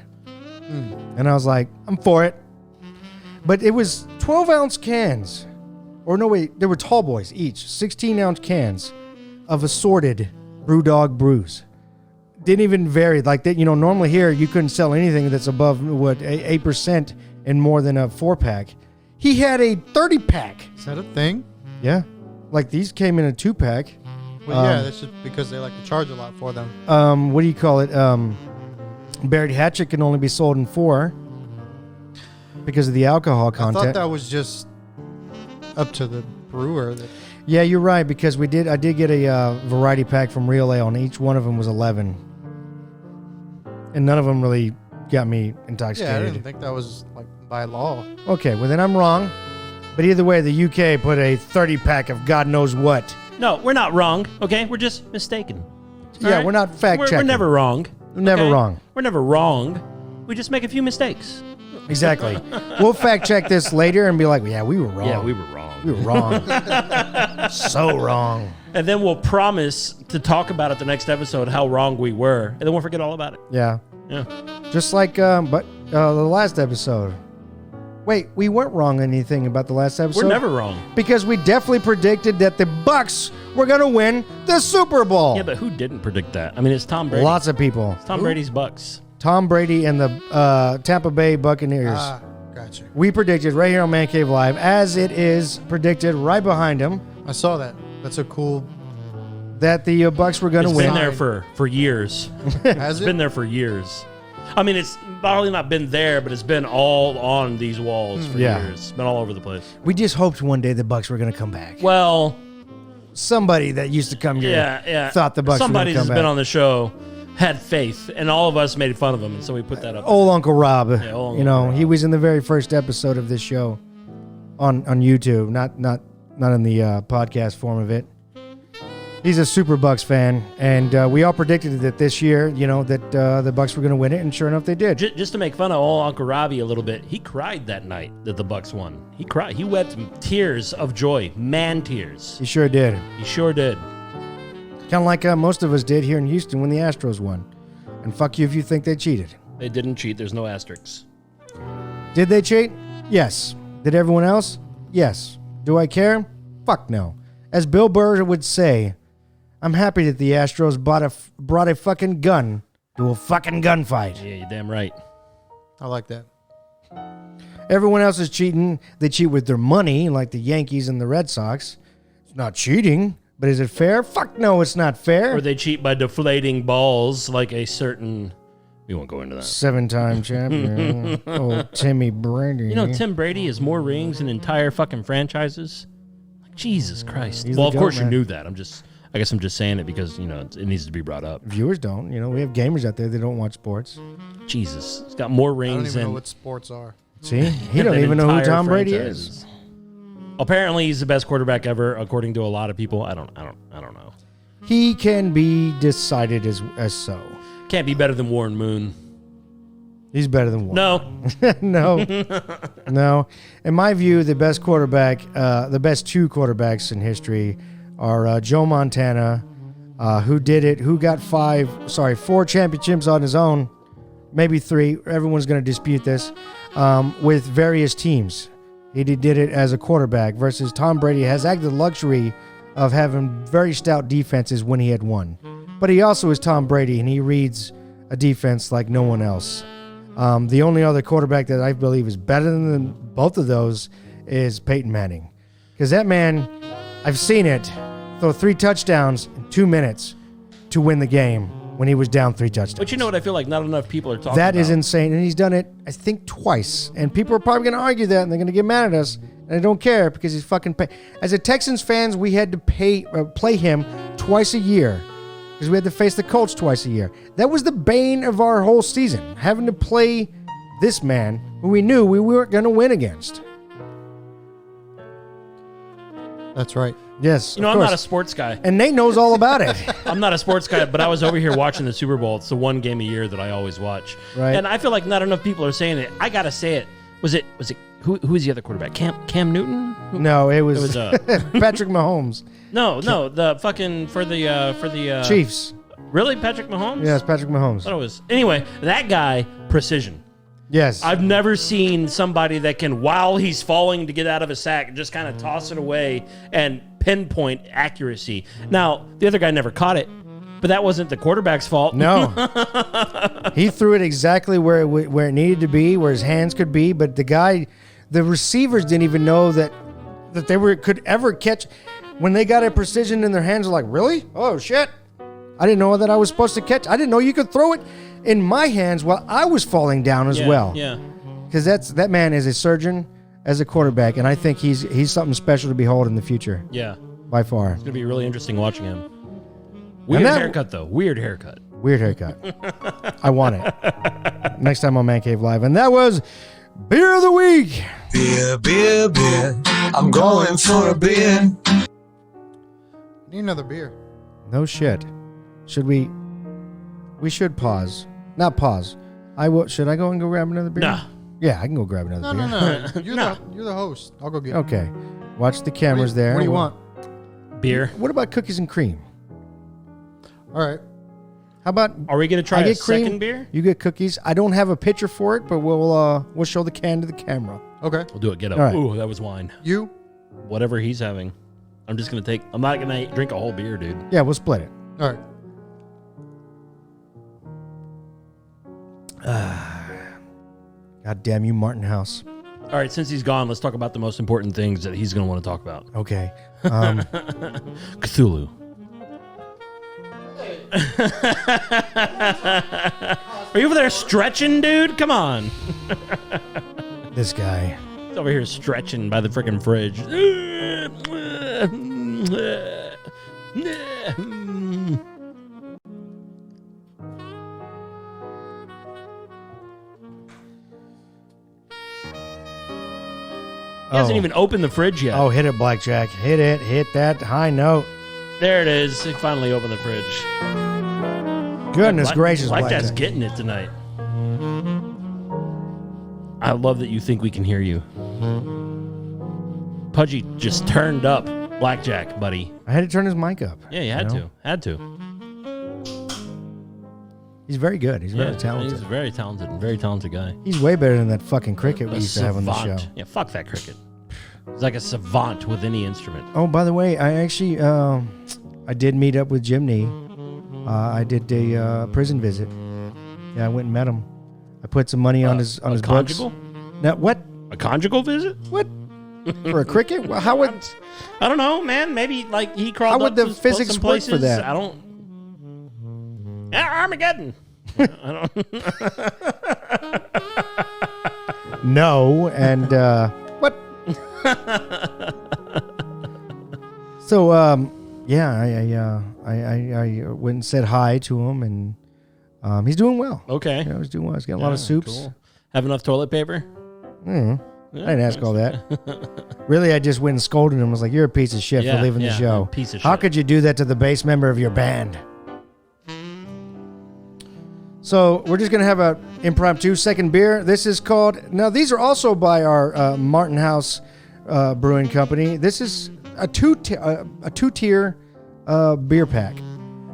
B: And I was like, I'm for it. But it was 12-ounce cans. Or no, wait, they were tall boys each. 16-ounce cans of assorted Brewdog brews. Didn't even vary. Like that, normally here you couldn't sell anything that's above, 8% and more than a 4-pack. He had a 30-pack.
C: Is that a thing?
B: Yeah. Like these came in a 2-pack.
C: Well, yeah, that's just because they like to charge a lot for them.
B: What do you call it? Buried Hatchet can only be sold in 4 because of the alcohol
C: I
B: content.
C: thought that was just up to the brewer.
B: Yeah, you're right, because I did get a variety pack from Real Ale, and each one of them was 11. And none of them really got me
C: Yeah, I
B: intoxicated.
C: didn't think that was like by law.
B: Okay, well then I'm wrong. But either way, the UK put a 30-pack of God knows what.
A: No, we're not wrong, okay? We're just mistaken. All
B: Yeah,
A: right?
B: we're not fact-checking.
A: We're never wrong.
B: Never
A: okay?
B: wrong.
A: We're never wrong. We just make a few mistakes.
B: Exactly. We'll fact-check this later and be like, yeah, we were wrong.
A: Yeah, we were wrong.
B: We were wrong. So wrong.
A: And then we'll promise to talk about it the next episode how wrong we were, and then we'll forget all about it.
B: Yeah.
A: Yeah.
B: Just like the last episode. Wait, we weren't wrong on anything about the last episode.
A: We're never wrong.
B: Because we definitely predicted that the Bucks were going to win the Super Bowl.
A: Yeah, but who didn't predict that? I mean, it's Tom Brady.
B: Lots of people.
A: It's Tom Brady's Bucks.
B: Tom Brady and the Tampa Bay Buccaneers.
C: Gotcha.
B: We predicted right here on Man Cave Live, as it is predicted right behind him,
C: I saw that. That's a cool.
B: that the Bucks were going to
A: It's
B: win.
A: been there for years.
C: Has
A: It's
C: it?
A: been there for years. I mean, it's probably not been there, but it's been all on these walls for
B: Yeah.
A: years. It's been all over the place.
B: We just hoped one day the Bucks were going to come back.
A: Well,
B: Somebody that used to come here
A: yeah.
B: thought the Bucks
A: Somebody
B: were going
A: that's
B: to come
A: been
B: back.
A: on the show had faith, and all of us made fun of him, and so we put that up.
B: Old Uncle Rob.
A: old Uncle Rob.
B: He was in the very first episode of this show on YouTube, not in the podcast form of it. He's a super Bucks fan, and we all predicted that this year, that the Bucks were going to win it, and sure enough, they did.
A: Just to make fun of old Uncle Robbie a little bit, he cried that night that the Bucks won. He cried. He wept tears of joy, man tears.
B: He sure did.
A: He sure did.
B: Kind of like most of us did here in Houston when the Astros won. And fuck you if you think they cheated.
A: They didn't cheat. There's no asterisks.
B: Did they cheat? Yes. Did everyone else? Yes. Do I care? Fuck no. As Bill Burr would say, I'm happy that the Astros brought a fucking gun to a fucking gunfight.
A: Yeah, you're damn right.
C: I like that.
B: Everyone else is cheating. They cheat with their money, like the Yankees and the Red Sox. It's not cheating, but is it fair? Fuck no, it's not fair.
A: Or they cheat by deflating balls like a certain We won't go into that.
B: 7-time champion. Oh, Timmy Brady.
A: You know, Tim Brady has more rings than entire fucking franchises. Like, Jesus Christ.
B: He's
A: Well,
B: the
A: of
B: goat,
A: course you
B: man.
A: knew that. I guess I'm just saying it because, you know, it needs to be brought up.
B: Viewers don't. You know, we have gamers out there that don't watch sports.
A: Jesus. He's got more
C: I don't
A: rings
C: even know
A: than
C: what sports are.
B: See? He don't
A: than
B: even know who
A: entire
B: Tom Brady
A: franchises.
B: is.
A: Apparently, he's the best quarterback ever, according to a lot of people. I don't know.
B: He can be decided as so.
A: Can't be better than Warren Moon.
B: He's better than one.
A: No.
B: No. In my view, the best quarterback, the best two quarterbacks in history are Joe Montana, who did it, who got 4 championships on his own, maybe 3. Everyone's going to dispute this, with various teams. He did it as a quarterback versus Tom Brady has had the luxury of having very stout defenses when he had won. But he also is Tom Brady, and he reads a defense like no one else. The only other quarterback that I believe is better than both of those is Peyton Manning. Because that man, I've seen it, throw 3 touchdowns in 2 minutes to win the game when he was down 3 touchdowns.
A: But you know what I feel like not enough people are talking about?
B: That is insane. And he's done it, I think, twice. And people are probably going to argue that, and they're going to get mad at us. And I don't care because he's fucking pay. As a Texans fans, we had to play him twice a year because we had to face the Colts twice a year. That was the bane of our whole season, having to play this man who we knew we weren't going to win against.
C: That's right.
B: Yes,
A: You know,
B: of
A: I'm
B: course.
A: not a sports guy.
B: And Nate knows all about it.
A: I'm not a sports guy, but I was over here watching the Super Bowl. It's the one game a year that I always watch.
B: Right.
A: And I feel like not enough people are saying it. I got to say it. Was it who was the other quarterback? Cam Newton?
B: No, it was,
A: was,
B: Patrick Mahomes.
A: No, the fucking for the
B: Chiefs.
A: Really, Patrick Mahomes?
B: Yes, Patrick Mahomes.
A: I thought it was. Anyway, that guy, precision.
B: Yes.
A: I've never seen somebody that can, while he's falling to get out of a sack, just kind of toss it away and pinpoint accuracy. Now, the other guy never caught it, but that wasn't the quarterback's fault.
B: No. He threw it exactly where it needed to be, where his hands could be, but the receivers didn't even know that they could ever catch. When they got a precision in their hands, they're like, really? Oh, shit. I didn't know that I was supposed to catch. I didn't know you could throw it in my hands while I was falling down as well.
A: Yeah.
B: Because that man is a surgeon as a quarterback, and I think he's something special to behold in the future.
A: Yeah.
B: By far.
A: It's going to be really interesting watching him. Weird haircut, though. Weird haircut.
B: Weird haircut. I want it. Next time on Man Cave Live. And that was Beer of the Week.
D: Beer, beer, beer. I'm going for a beer.
C: Need another beer.
B: No shit. Should we? We should pause. Not pause. Should I go and go grab another beer?
A: Nah.
B: Yeah, I can go grab another beer.
C: No.
A: No.
C: You're the host. I'll go get it.
B: Okay. Watch the cameras there.
C: What do you want?
A: Beer.
B: What about cookies and cream?
C: All right.
B: How about
A: Are we going to try
B: I
A: a
B: get cream,
A: second beer?
B: you get cookies? I don't have a picture for it, but we'll show the can to the camera.
C: Okay.
A: We'll do it. Get up.
B: All right.
A: Ooh, that was wine.
C: You?
A: Whatever he's having. I'm not going to drink a whole beer, dude.
B: Yeah, we'll split it.
C: All right.
B: God damn you, Martin House.
A: All right, since he's gone, let's talk about the most important things that he's going to want to talk about.
B: Okay.
A: Cthulhu. Are you over there stretching, dude? Come on.
B: This guy.
A: He's over here stretching by the freaking fridge. He hasn't even opened the fridge yet.
B: Oh, hit it, Blackjack. Hit it. Hit that high note.
A: There it is. He finally opened the fridge.
B: Goodness gracious,
A: Blackjack's
B: Blackjack.
A: getting it tonight. I love that you think we can hear you. Pudgy just turned up Blackjack, buddy.
B: I had to turn his mic up.
A: Yeah, you had
B: know?
A: to. Had to.
B: He's very good. He's very talented.
A: He's a very talented and very talented guy.
B: He's way better than that fucking cricket we
A: A
B: used to have on the show.
A: savant. Yeah, fuck that cricket. He's like a savant with any instrument.
B: Oh, by the way, I actually I did meet up with Jimny. I did a prison visit. Yeah, I went and met him. I put some money on his books.
A: Conjugal?
B: Now, what?
A: A conjugal visit?
B: What? For a cricket? Well, how would?
A: I don't know, man. Maybe like he crawled
B: How would
A: up
B: the
A: some
B: physics
A: some
B: work for
A: places.
B: that?
A: I don't. Yeah, Armageddon. I don't.
B: No, and what? So yeah, I went and said hi to him, and he's doing well.
A: Okay.
B: Yeah, he's doing well. He's got a lot of soups.
A: Cool. Have enough toilet paper?
B: I didn't ask all that. Really, I just went and scolded him. I was like, "You're a piece of shit for leaving the show.
A: Piece of
B: How
A: shit.
B: could you do that to the bass member of your band?" So we're just gonna have a impromptu second beer. This is called. Now these are also by our Martin House Brewing Company. This is a two-tier beer pack.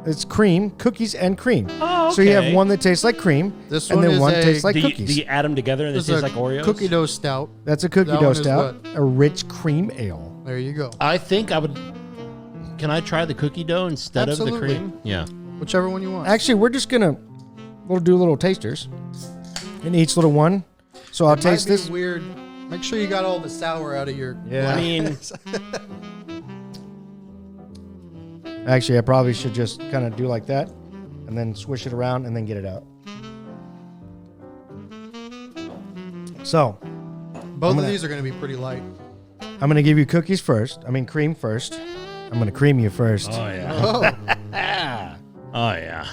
B: It's cream, cookies, and cream.
A: Oh, okay.
B: So you have one that tastes like cream,
C: This
B: and
C: one
B: then
C: is
B: one
C: a-
B: tastes like
A: Do
B: cookies.
A: you add them together and they
C: This
A: taste
C: is
A: like
C: a
A: Oreos?
C: cookie dough stout.
B: That's a cookie
C: That
B: dough
C: one is
B: stout,
C: what?
B: a rich cream ale.
C: There you go.
A: I think I would. Can I try the cookie dough instead of the
C: Absolutely.
A: cream? Yeah.
C: Whichever one you want.
B: Actually, we're just gonna do little tasters in each little one. So I'll
C: It
B: taste
C: might be
B: this.
C: weird. Make sure you got all the sour out of your.
B: Yeah.
A: I mean,
B: Actually, I probably should just kind of do like that, and then swish it around, and then get it out. So
C: Both
B: gonna-
C: of these are going to be pretty light.
B: I'm gonna give you cookies first. I mean cream first. I'm gonna cream you first.
A: oh yeah.
C: Oh,
A: Oh yeah.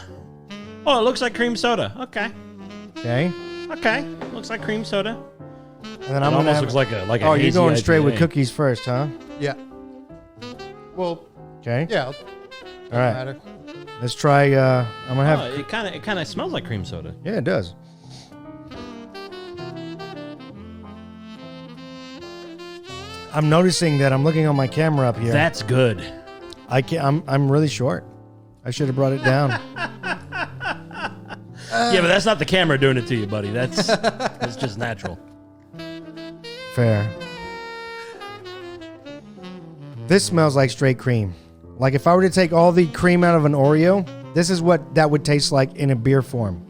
A: Oh, it looks like cream soda. Okay.
B: Okay.
A: Okay. Looks like cream soda.
B: And then
A: It
B: I'm gonna
A: almost
B: have,
A: looks like a
B: Oh, you're
A: hazy
B: going straight with
A: IPA.
B: cookies first, huh?
C: yeah. Well,
B: Okay.
C: yeah.
B: All right.
C: Matter.
B: Let's try. I'm gonna have.
A: Oh, it kind of smells like cream soda.
B: Yeah, it does. I'm noticing that I'm looking on my camera up here.
A: That's good.
B: I can't. I'm really short. I should have brought it down.
A: Yeah, but that's not the camera doing it to you, buddy. That's just natural.
B: Fair. This smells like straight cream. Like if I were to take all the cream out of an Oreo, this is what that would taste like in a beer form.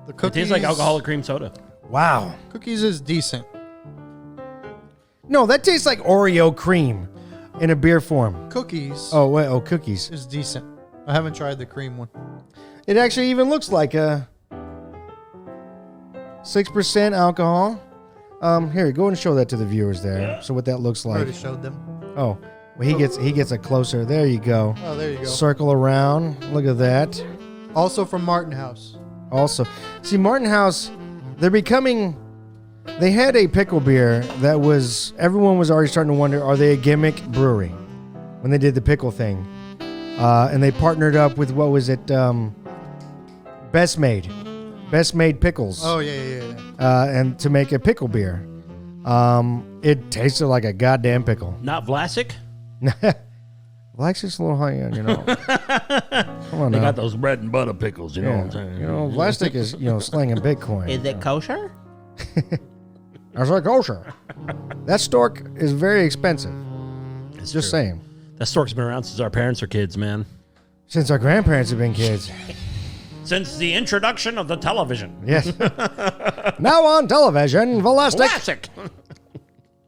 C: The
A: It
C: cookies.
A: tastes like alcoholic cream soda.
B: Wow.
C: Cookies is decent.
B: No, that tastes like Oreo cream in a beer form.
C: Cookies
B: Oh, wait. Oh, cookies.
C: is decent. I haven't tried the cream one.
B: It actually even looks like a 6% alcohol. Here, go and show that to the viewers there. So what that looks
C: I
B: like.
C: already showed them.
B: Oh, well, he gets a closer. There you go.
C: Oh, there you go.
B: Circle around. Look at that.
C: Also from Martin House.
B: Also, see, Martin House, they're becoming. They had a pickle beer that was. Everyone was already starting to wonder, are they a gimmick brewery? When they did the pickle thing, and they partnered up with what was it? Best Made Pickles.
C: Oh yeah.
B: And to make a pickle beer. It tasted like a goddamn pickle.
A: Not Vlasic.
B: Vlasic is a little high end, you know. Come on
A: They
B: now.
A: got those bread and butter pickles. You know what I'm saying?
B: You know, Vlasic is, slinging Bitcoin.
A: Is it kosher?
B: I was like, kosher. That stork is very expensive.
A: It's
B: Just
A: true.
B: saying.
A: That stork's been around since our parents were kids, man.
B: Since our grandparents have been kids.
A: Since the introduction of the television.
B: Yes. Now on television, Vlasic.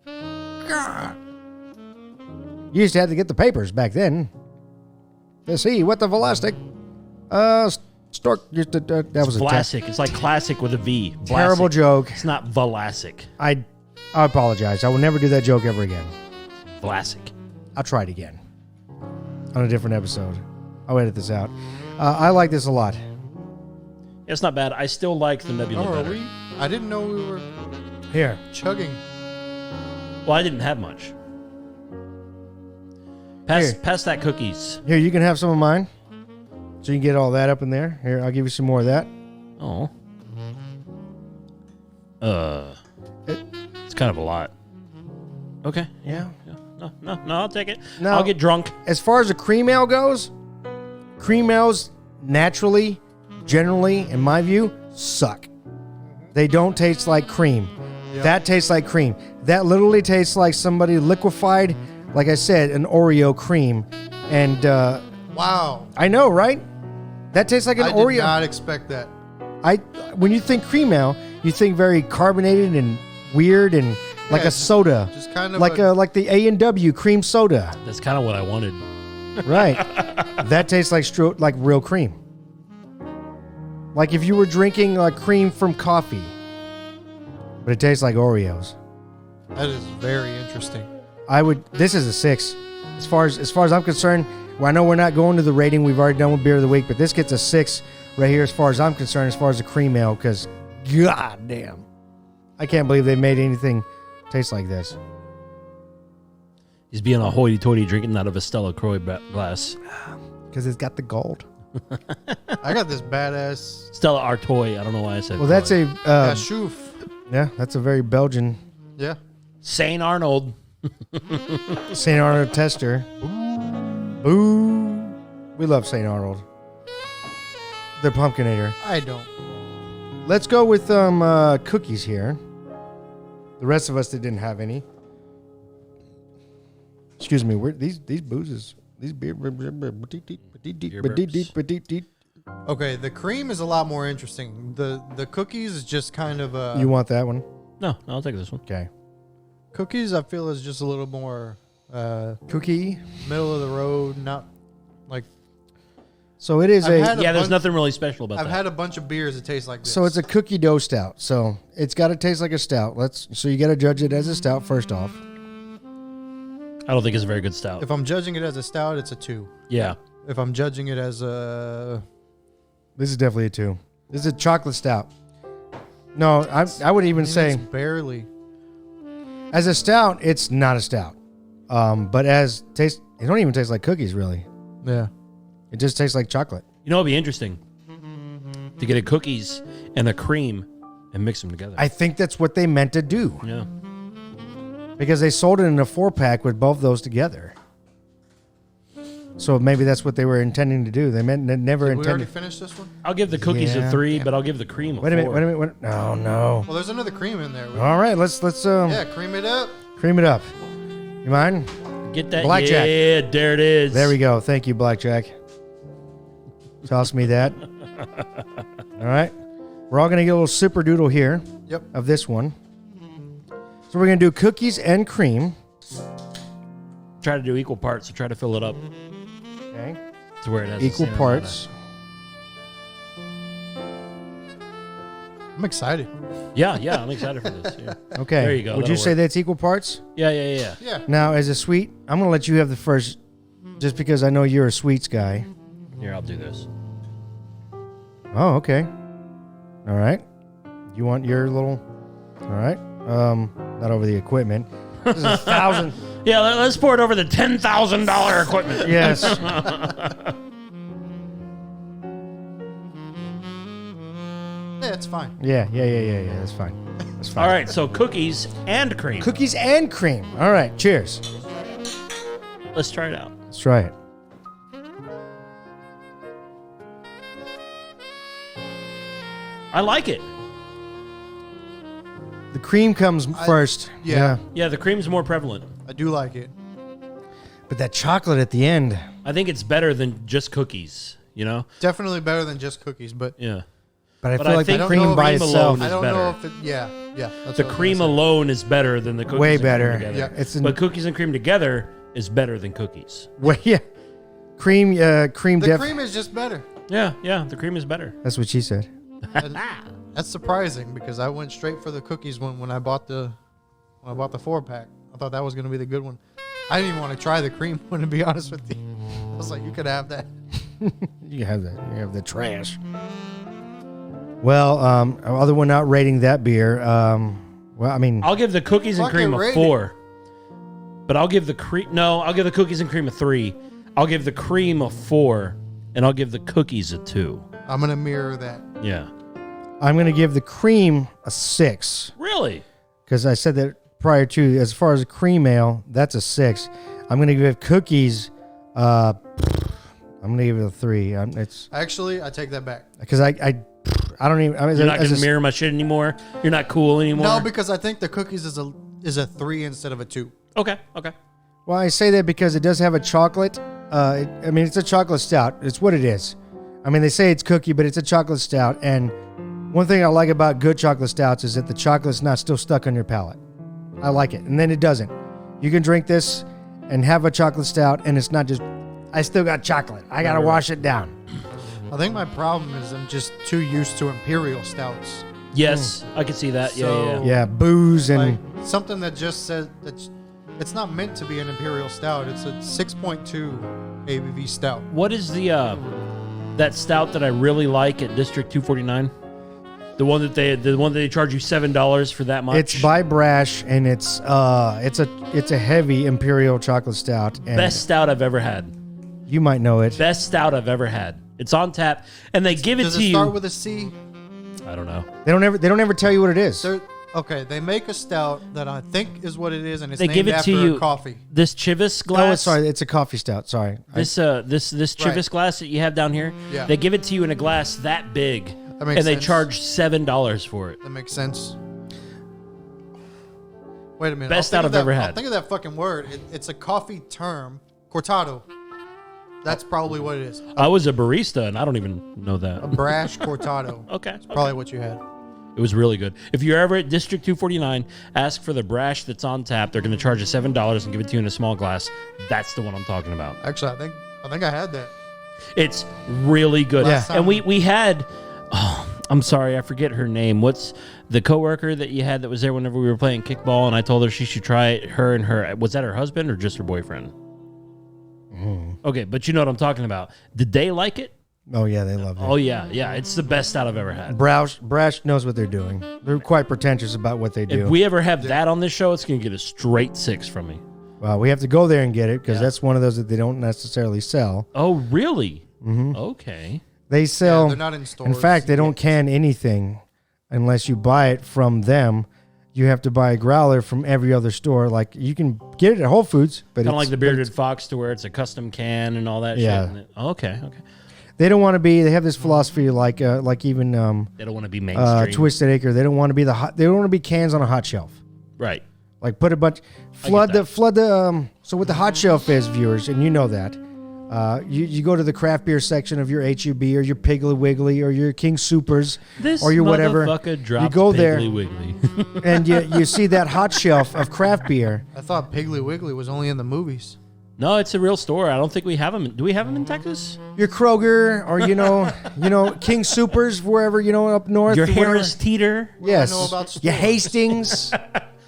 A: Vlasic.
B: You used to have to get the papers back then to see what the Vlasic stork used to. That was a
A: Vlasic. It's like classic with a V. Vlasic.
B: terrible joke.
A: It's not Vlasic.
B: I apologize. I will never do that joke ever again.
A: Vlasic.
B: I'll try it again on a different episode. I'll edit this out. I like this a lot.
A: It's not bad. I still like the Nebula
C: Oh, are
A: better.
C: we? I didn't know we were
B: Here.
C: chugging.
A: Well, I didn't have much. Pass
B: Here.
A: that cookies.
B: Here, you can have some of mine. So you can get all that up in there. Here, I'll give you some more of that.
A: Oh. It's kind of a lot. Okay.
B: Yeah.
A: No, I'll take it.
B: No.
A: I'll get drunk.
B: As far as a cream ale goes, cream ales naturally, generally, in my view, suck. They don't taste like cream.
C: Yep.
B: That tastes like cream. That literally tastes like somebody liquefied, like I said, an Oreo cream. And
C: Wow.
B: I know, right? That tastes like an
C: I did
B: Oreo.
C: not expect that.
B: When you think cream ale, you think very carbonated and weird and like
C: Yeah,
B: a soda,
C: Just kind of
B: like the A&W cream soda.
A: That's kind of what I wanted.
B: Right. That tastes like like real cream. Like if you were drinking cream from coffee, but it tastes like Oreos.
C: That is very interesting.
B: This is a 6. As far as I'm concerned, well, I know we're not going to the rating. We've already done with beer of the week, but this gets a 6 right here as far as I'm concerned, as far as the cream ale, because god damn. I can't believe they made anything taste like this.
A: He's being a hoity-toity drinking out of a Stella Croix glass.
B: Because it's got the gold.
C: I got this badass
A: Stella Artois. I don't know why I said
B: Well, that's
A: Croix.
B: a...
C: Shoof.
B: yeah, that's a very Belgian
C: Yeah.
A: St. Arnold.
B: St. Arnold tester. Boo. We love St. Arnold. They're Pumpkinator.
C: I don't.
B: Let's go with cookies here. The rest of us that didn't have any. Excuse me. These boozes. These beer.
C: Okay, the cream is a lot more interesting. The cookies is just kind of a...
B: You want that one?
A: No, I'll take this one.
B: Okay.
C: Cookies, I feel, is just a little more...
B: Cookie.
C: middle of the road, not like...
B: So it is
A: There's nothing really special about
C: I've
A: that.
C: had a bunch of beers that taste like this.
B: So it's a cookie dough stout. So it's got to taste like a stout. So you got to judge it as a stout first off.
A: I don't think it's a very good stout.
C: If I'm judging it as a stout, it's a 2.
A: Yeah.
C: If I'm judging it as a...
B: This is definitely a 2. This is a chocolate stout. No, I would even say
C: It's barely...
B: as a stout, it's not a stout. But as taste, it don't even taste like cookies really.
C: Yeah.
B: It just tastes like chocolate.
A: You know, it'd be interesting to get a cookies and a cream and mix them together.
B: I think that's what they meant to do
A: yeah.
B: because they sold it in a 4-pack with both those together. So maybe that's what they were intending to do. They never
C: Did we already
B: intended.
C: finish this one?
A: I'll give the cookies
B: Yeah.
A: a 3, but I'll give the cream a 4.
B: Wait a minute. Oh no.
C: Well, there's another cream in there.
B: All right, let's
C: Yeah, cream it up.
B: cream it up. You mind?
A: Get that.
B: Blackjack.
A: Yeah, there it is.
B: There we go. Thank you, Blackjack. Toss me that. All right. We're all going to get a little super doodle here.
C: Yep.
B: Of this one. So we're going to do cookies and cream.
A: Try to do equal parts, so try to fill it up
B: Okay.
A: to where it has
B: Equal
A: the same
B: parts.
C: I'm excited.
A: amount. Yeah, I'm excited for this. Yeah,
B: Okay.
A: There you go,
B: Would you
A: that'll
B: say
A: work.
B: that's equal parts?
A: yeah.
C: Yeah.
B: Now, as a sweet, I'm going to let you have the first just because I know you're a sweets guy.
A: Here, I'll do this.
B: Oh, okay. All right. You want your little... All right. Not over the equipment. This is 1,000...
A: Yeah, let's pour it over the $10,000 equipment.
B: Yes.
C: Yeah, it's fine.
B: Yeah. That's fine. That's fine.
A: All right, so cookies and cream.
B: Cookies and cream. All right. Cheers.
A: Let's try it out.
B: Let's try it.
A: I like it.
B: The cream comes first.
C: yeah.
A: Yeah, the cream's more prevalent.
C: I do like it.
B: But that chocolate at the end.
A: I think it's better than just cookies, you know?
C: Definitely better than just cookies, but
A: Yeah.
B: But I
A: But
B: feel
A: I
B: like
A: think
B: the
C: I don't
B: cream
C: know
B: by
A: cream
B: itself.
A: alone
C: I
A: is
C: don't
A: better.
C: know if it... Yeah. That's
A: The
C: what I was
A: cream
C: gonna say.
A: alone is better than the cookies
B: Way
A: and cream
B: better.
A: together.
C: Yeah.
B: It's in,
A: But cookies and cream together is better than cookies.
B: well, yeah. Cream, cream.
C: The cream is just better.
A: Yeah, the cream is better.
B: That's what she said.
C: And that's surprising because I went straight for the cookies when I bought the 4-pack. I thought that was going to be the good one. I didn't even want to try the cream one, to be honest with you. I was like, you could have that.
B: You can have that. You have the trash. Well, other one not rating that beer. Well, I mean,
A: I'll give the cookies and
C: Fucking
A: cream a
C: rate
A: 4. But I'll give the I'll give the cookies and cream a 3. I'll give the cream a 4, and I'll give the cookies a 2.
C: I'm going to mirror that.
A: Yeah.
B: I'm going to give the cream a 6
A: Really?
B: because I said that prior to. As far as cream ale, that's a 6. I'm going to give cookies. I'm going to give it a 3. It's
C: Actually, I take that back.
B: because I don't even. I mean,
A: You're not going to mirror my shit anymore? You're not cool anymore?
C: No, because I think the cookies is a 3 instead of a 2.
A: Okay.
B: Well, I say that because it does have a chocolate. I mean, it's a chocolate stout. It's what it is. I mean, they say it's cookie, but it's a chocolate stout. And one thing I like about good chocolate stouts is that the chocolate's not still stuck on your palate. I like it. And then it doesn't. You can drink this and have a chocolate stout, and it's not just, I still got chocolate. I got to wash it down.
C: I think my problem is I'm just too used to imperial stouts.
A: Yes, I can see that.
C: So-
B: Yeah, booze and
C: Like something that just says that it's not meant to be an imperial stout. It's a 6.2 ABV stout.
A: What is the that stout that I really like at District 249? The one that they charge you $7 for that much.
B: it's by Brash, and it's a heavy imperial chocolate stout. And
A: best stout I've ever had.
B: you might know it.
A: Best stout I've ever had. It's on tap, and they give it
C: Does
A: to
C: it
A: you.
C: start with a C?
A: I don't know.
B: They don't ever tell you what it is.
C: Okay, they make a stout that I think is what it is, and it's
A: They
C: named
A: give it
C: after
A: to you.
C: a coffee.
A: This Chivas
B: Oh,
A: glass.
B: sorry, it's a coffee stout. Sorry.
A: This Chivas
C: Right.
A: glass that you have down here.
C: Yeah.
A: They give it to you in a glass that big,
C: That makes
A: and they
C: sense.
A: charge $7 for it.
C: That makes sense. Wait a minute.
A: Best
C: I'll think
A: stout
C: of
A: I've ever
C: that-
A: had.
C: I'll think of that fucking word. It's a coffee term. Cortado. That's probably what it is.
A: I was a barista, and I don't even know that.
C: A brash cortado.
A: Okay.
C: Probably what you had.
A: It was really good. If you're ever at District 249, ask for the brash that's on tap. They're going to charge you $7 and give it to you in a small glass. That's the one I'm talking about.
C: Actually, I think I had that.
A: It's really good.
C: Last
A: And
C: time-
A: we had, I'm sorry, I forget her name. What's the coworker that you had that was there whenever we were playing kickball, and I told her she should try it, her and her, was that her husband or just her boyfriend? Okay, but you know what I'm talking about. Did they like it?
B: Oh yeah, they love it.
A: Oh, yeah. It's the best stout I've ever had.
B: Brash knows what they're doing. They're quite pretentious about what they do.
A: If we ever have that on this show, it's going to get a straight 6 from me.
B: Well, we have to go there and get it because
A: Yeah.
B: that's one of those that they don't necessarily sell.
A: Oh, really? Mm-hmm. Okay.
B: They sell.
C: Yeah, they're not in stores.
B: In fact, they don't can anything unless you buy it from them. You have to buy a growler from every other store. Like you can get it at Whole Foods, but
A: Kind of
B: it's
A: like the Bearded Fox to where it's a custom can and all that
B: Yeah.
A: shit. And okay.
B: They don't want to be. They have this philosophy like even
A: They don't want to be mainstream.
B: Twisted Acre. They don't want to be They don't want to be cans on a hot shelf.
A: Right.
B: Like put a bunch, flood
A: that.
B: the. So what the hot shelf is, viewers, and you know that. You go to the craft beer section of your HUB or your Piggly Wiggly or your King Supers
A: This
B: or your whatever.
A: motherfucker drops
B: You go there
A: Piggly Wiggly.
B: and you see that hot shelf of craft beer.
C: I thought Piggly Wiggly was only in the movies.
A: No, it's a real store. I don't think we have them. Do we have them in Texas?
B: Your Kroger or King Supers wherever up north.
A: Your
B: or whatever.
A: Harris Teeter?
B: Yes.
C: know about
B: Your
C: stores?
B: Hastings.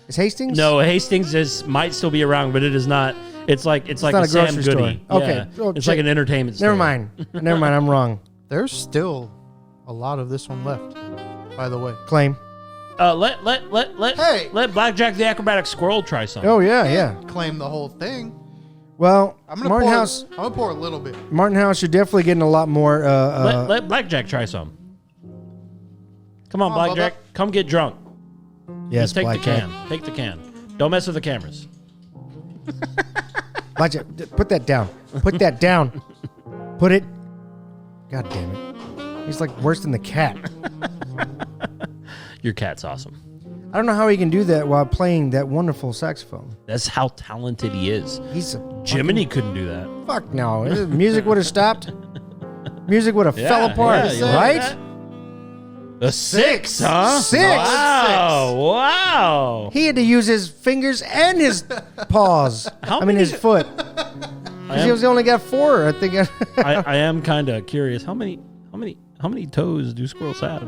B: Is Hastings?
A: No, Hastings might still be around, but it is not. It's like
B: not
A: a
B: a
A: Sam
B: grocery store.
A: Goody.
B: Okay.
A: Yeah.
B: Oh,
A: It's
B: check-
A: like an entertainment store.
B: Never mind. I'm wrong.
C: There's still a lot of this one left, by the way.
B: Claim.
C: Hey!
A: Let Blackjack the Acrobatic Squirrel try some.
B: Oh yeah.
C: Claim the whole thing.
B: Well,
C: I'm gonna
B: Martin
C: pour.
B: House.
C: I'm gonna pour a little bit.
B: Martin House, you're definitely getting a lot more.
A: Let Blackjack try some. Come on,
C: Come on,
A: Blackjack.
C: Bubba.
A: Come get drunk.
B: yes,
A: Just take
B: Blackjack.
A: the can. Take the can. Don't mess with the cameras.
B: Blackjack, put that down. Put that down. Put it. God damn it. He's like worse than the cat.
A: Your cat's awesome.
B: I don't know how he can do that while playing that wonderful saxophone.
A: That's how talented he is.
B: He's a
A: Jiminy couldn't do that.
B: fuck no. Music would have stopped. Music would have fell apart,
A: yeah, you like
B: right?
A: that? A 6, huh?
B: 6.
A: Wow.
B: He had to use his fingers and his paws.
A: How
B: I mean,
A: many-
B: his foot. He only got 4, I think.
A: I am kind of curious. How many toes do squirrels have?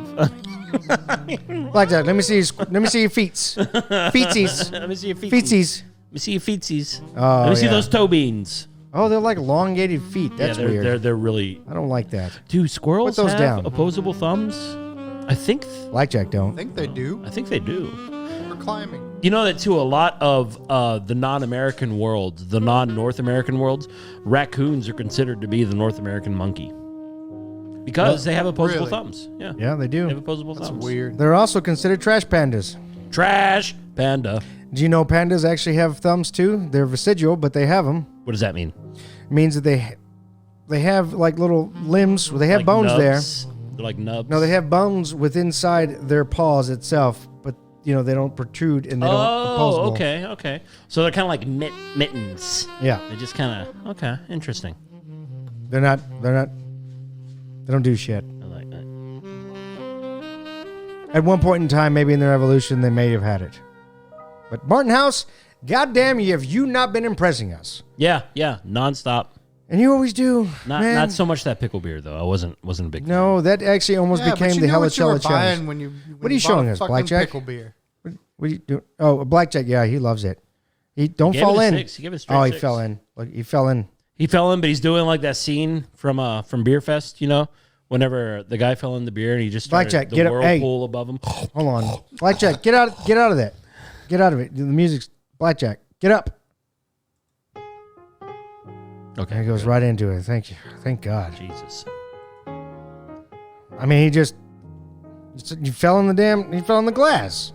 B: Blackjack, let me see your feets. Feetsies.
A: Let me see your feetsies.
B: Feetsies.
A: Let me see your feetsies.
B: Oh,
A: Let me see
B: yeah.
A: those toe beans.
B: Oh, they're like elongated feet. That's
A: yeah,
B: weird.
A: They're really.
B: I don't like that.
A: Do squirrels
B: Put those
A: have
B: down.
A: opposable thumbs? I think
B: Blackjack
C: I
B: don't.
C: think they do
A: they do.
C: for climbing.
A: You know that to a lot of the non-American worlds, the non-North American worlds, raccoons are considered to be the North American monkey because they have opposable
C: Really?
A: thumbs. Yeah,
B: Yeah, they
A: they have
B: do.
A: opposable
C: That's
A: thumbs.
C: weird.
B: They're also considered trash pandas.
A: Trash panda.
B: Do you know pandas actually have thumbs too? They're vestigial, but they have them.
A: What does that mean?
B: Means that they have like little limbs. They have
A: Like
B: bones there.
A: nubs? They're like nubs.
B: No, they have bones within inside their paws itself, but they don't protrude and they don't opposable.
A: okay. So they're kind of like mittens.
B: Yeah,
A: They just kind of okay. Interesting.
B: they're not. They don't do shit.
A: I like that.
B: At one point in time, maybe in their evolution, they may have had it. But Martin House, goddamn you, have you not been impressing us?
A: Yeah, nonstop.
B: And you always do.
A: Not so much that pickle beer though. I wasn't a big fan.
B: No, that actually almost
C: Yeah, but
B: became
C: you
B: the
C: knew what you were
B: Helichella challenge.
C: buying when you
B: What are you showing
C: bought a
B: us,
C: fucking
B: blackjack?
C: Pickle beer.
B: What are you doing? Oh, a blackjack. Yeah, he loves it. He don't
A: He gave
B: fall
A: it a
B: in.
A: 6. He gave it a straight
B: Oh, he
A: 6.
B: fell in. Like, he fell in.
A: He fell in, but he's doing like that scene from Beer Fest, you know, whenever the guy fell in the beer and he just started
B: Blackjack,
A: the
B: get up. Hey.
A: whirlpool above him.
B: Hold on, blackjack. Get out of that. Get out of it. The music's blackjack. Get up.
A: Okay,
B: And he goes right into it. Thank you. Thank God.
A: Jesus.
B: I mean, he fell in the glass.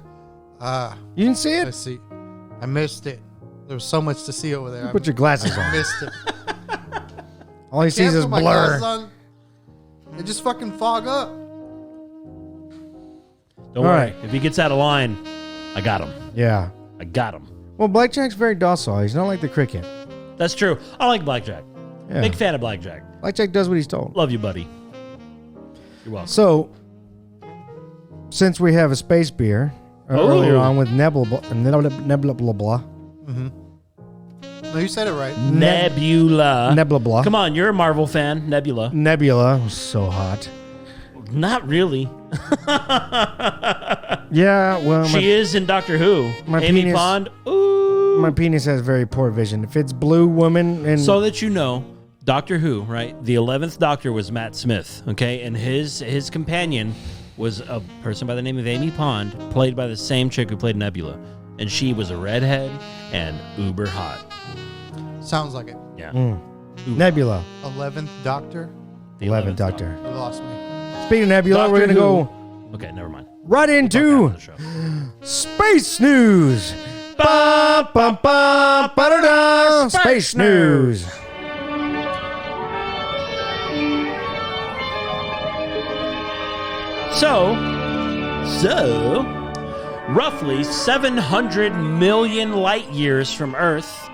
B: You didn't see
C: I
B: it?
C: see. I missed it. There was so much to see over there.
B: Put your glasses
C: I
B: on.
C: missed it.
B: All he sees
C: Can't
B: is
C: put my
B: blur.
C: glasses on. They just fucking fog up.
A: Don't
B: All
A: worry.
B: right.
A: If he gets out of line, I got him.
B: Yeah.
A: I got him.
B: Well, blackjack's very docile. He's not like the cricket.
A: That's true. I like Blackjack.
B: Yeah.
A: Big fan of Blackjack.
B: Blackjack does what he's told.
A: Love you, buddy. You're welcome.
B: So, since we have a space beer earlier on with Nebula, blah, blah,
C: No, you said it right.
A: Nebula.
B: Nebula, blah.
A: Come on, you're a Marvel fan. Nebula.
B: Nebula was so hot.
A: Not really.
B: Yeah, well,
A: She is in Doctor Who.
B: my
A: Amy
B: penis-
A: Pond. Ooh.
B: my penis has very poor vision. If it's blue woman and
A: So that you know, Doctor Who, right? The 11th Doctor was Matt Smith, okay? And his companion was a person by the name of Amy Pond, played by the same chick who played Nebula. And she was a redhead and uber hot.
C: Sounds like it.
A: Yeah.
B: Nebula,
C: 11th Doctor.
A: The
B: 11th Doctor.
C: You lost me.
B: Speaking of Nebula, we're
A: Doctor
B: gonna
A: Who.
B: go
A: Okay, never mind.
B: right into
A: Back on the show.
B: space news. Ba, ba, ba, ba, da, da. Space news.
A: So, roughly 700 million light years from Earth,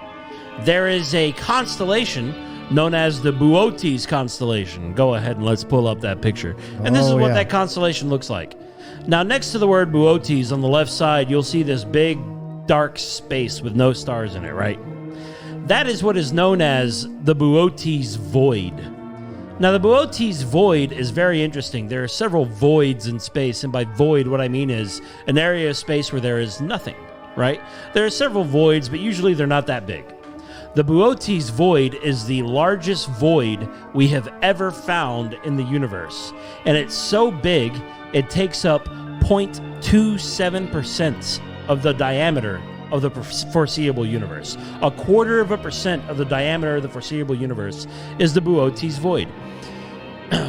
A: there is a constellation known as the Boötes constellation. Go ahead and let's pull up that picture. And this is
B: Oh,
A: what
B: yeah.
A: that constellation looks like. Now, next to the word Boötes on the left side, you'll see this big dark space with no stars in it, right? That is what is known as the Boötes void. Now, the Boötes void is very interesting. There are several voids in space, and by void, what I mean is an area of space where there is nothing, right? There are several voids, but usually they're not that big. The Boötes void is the largest void we have ever found in the universe, and it's so big, it takes up 0.27% of the diameter of the foreseeable universe. 0.25% of the diameter of the foreseeable universe is the Boötes void.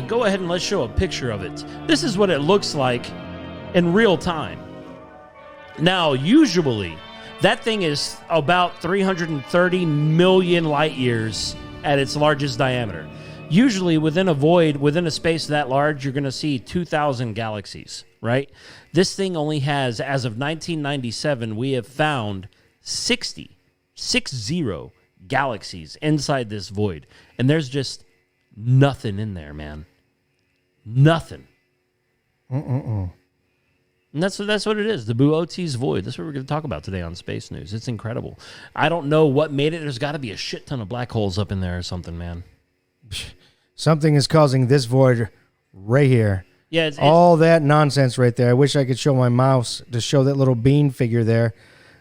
A: Go ahead and let's show a picture of it. This is what it looks like in real time. Now, usually, that thing is about 330 million light years at its largest diameter. Usually, within a void, within a space that large, you're going to see 2,000 galaxies, right? This thing only has, as of 1997, we have found 60 galaxies inside this void. And there's just nothing in there, man. Nothing. And that's what it is, the Boötes void. That's what we're going to talk about today on Space News. It's incredible. I don't know what made it. There's got to be a shit ton of black holes up in there or something, man.
B: Something is causing this void right here.
A: Yeah, it's
B: All that nonsense right there. I wish I could show my mouse to show that little bean figure there,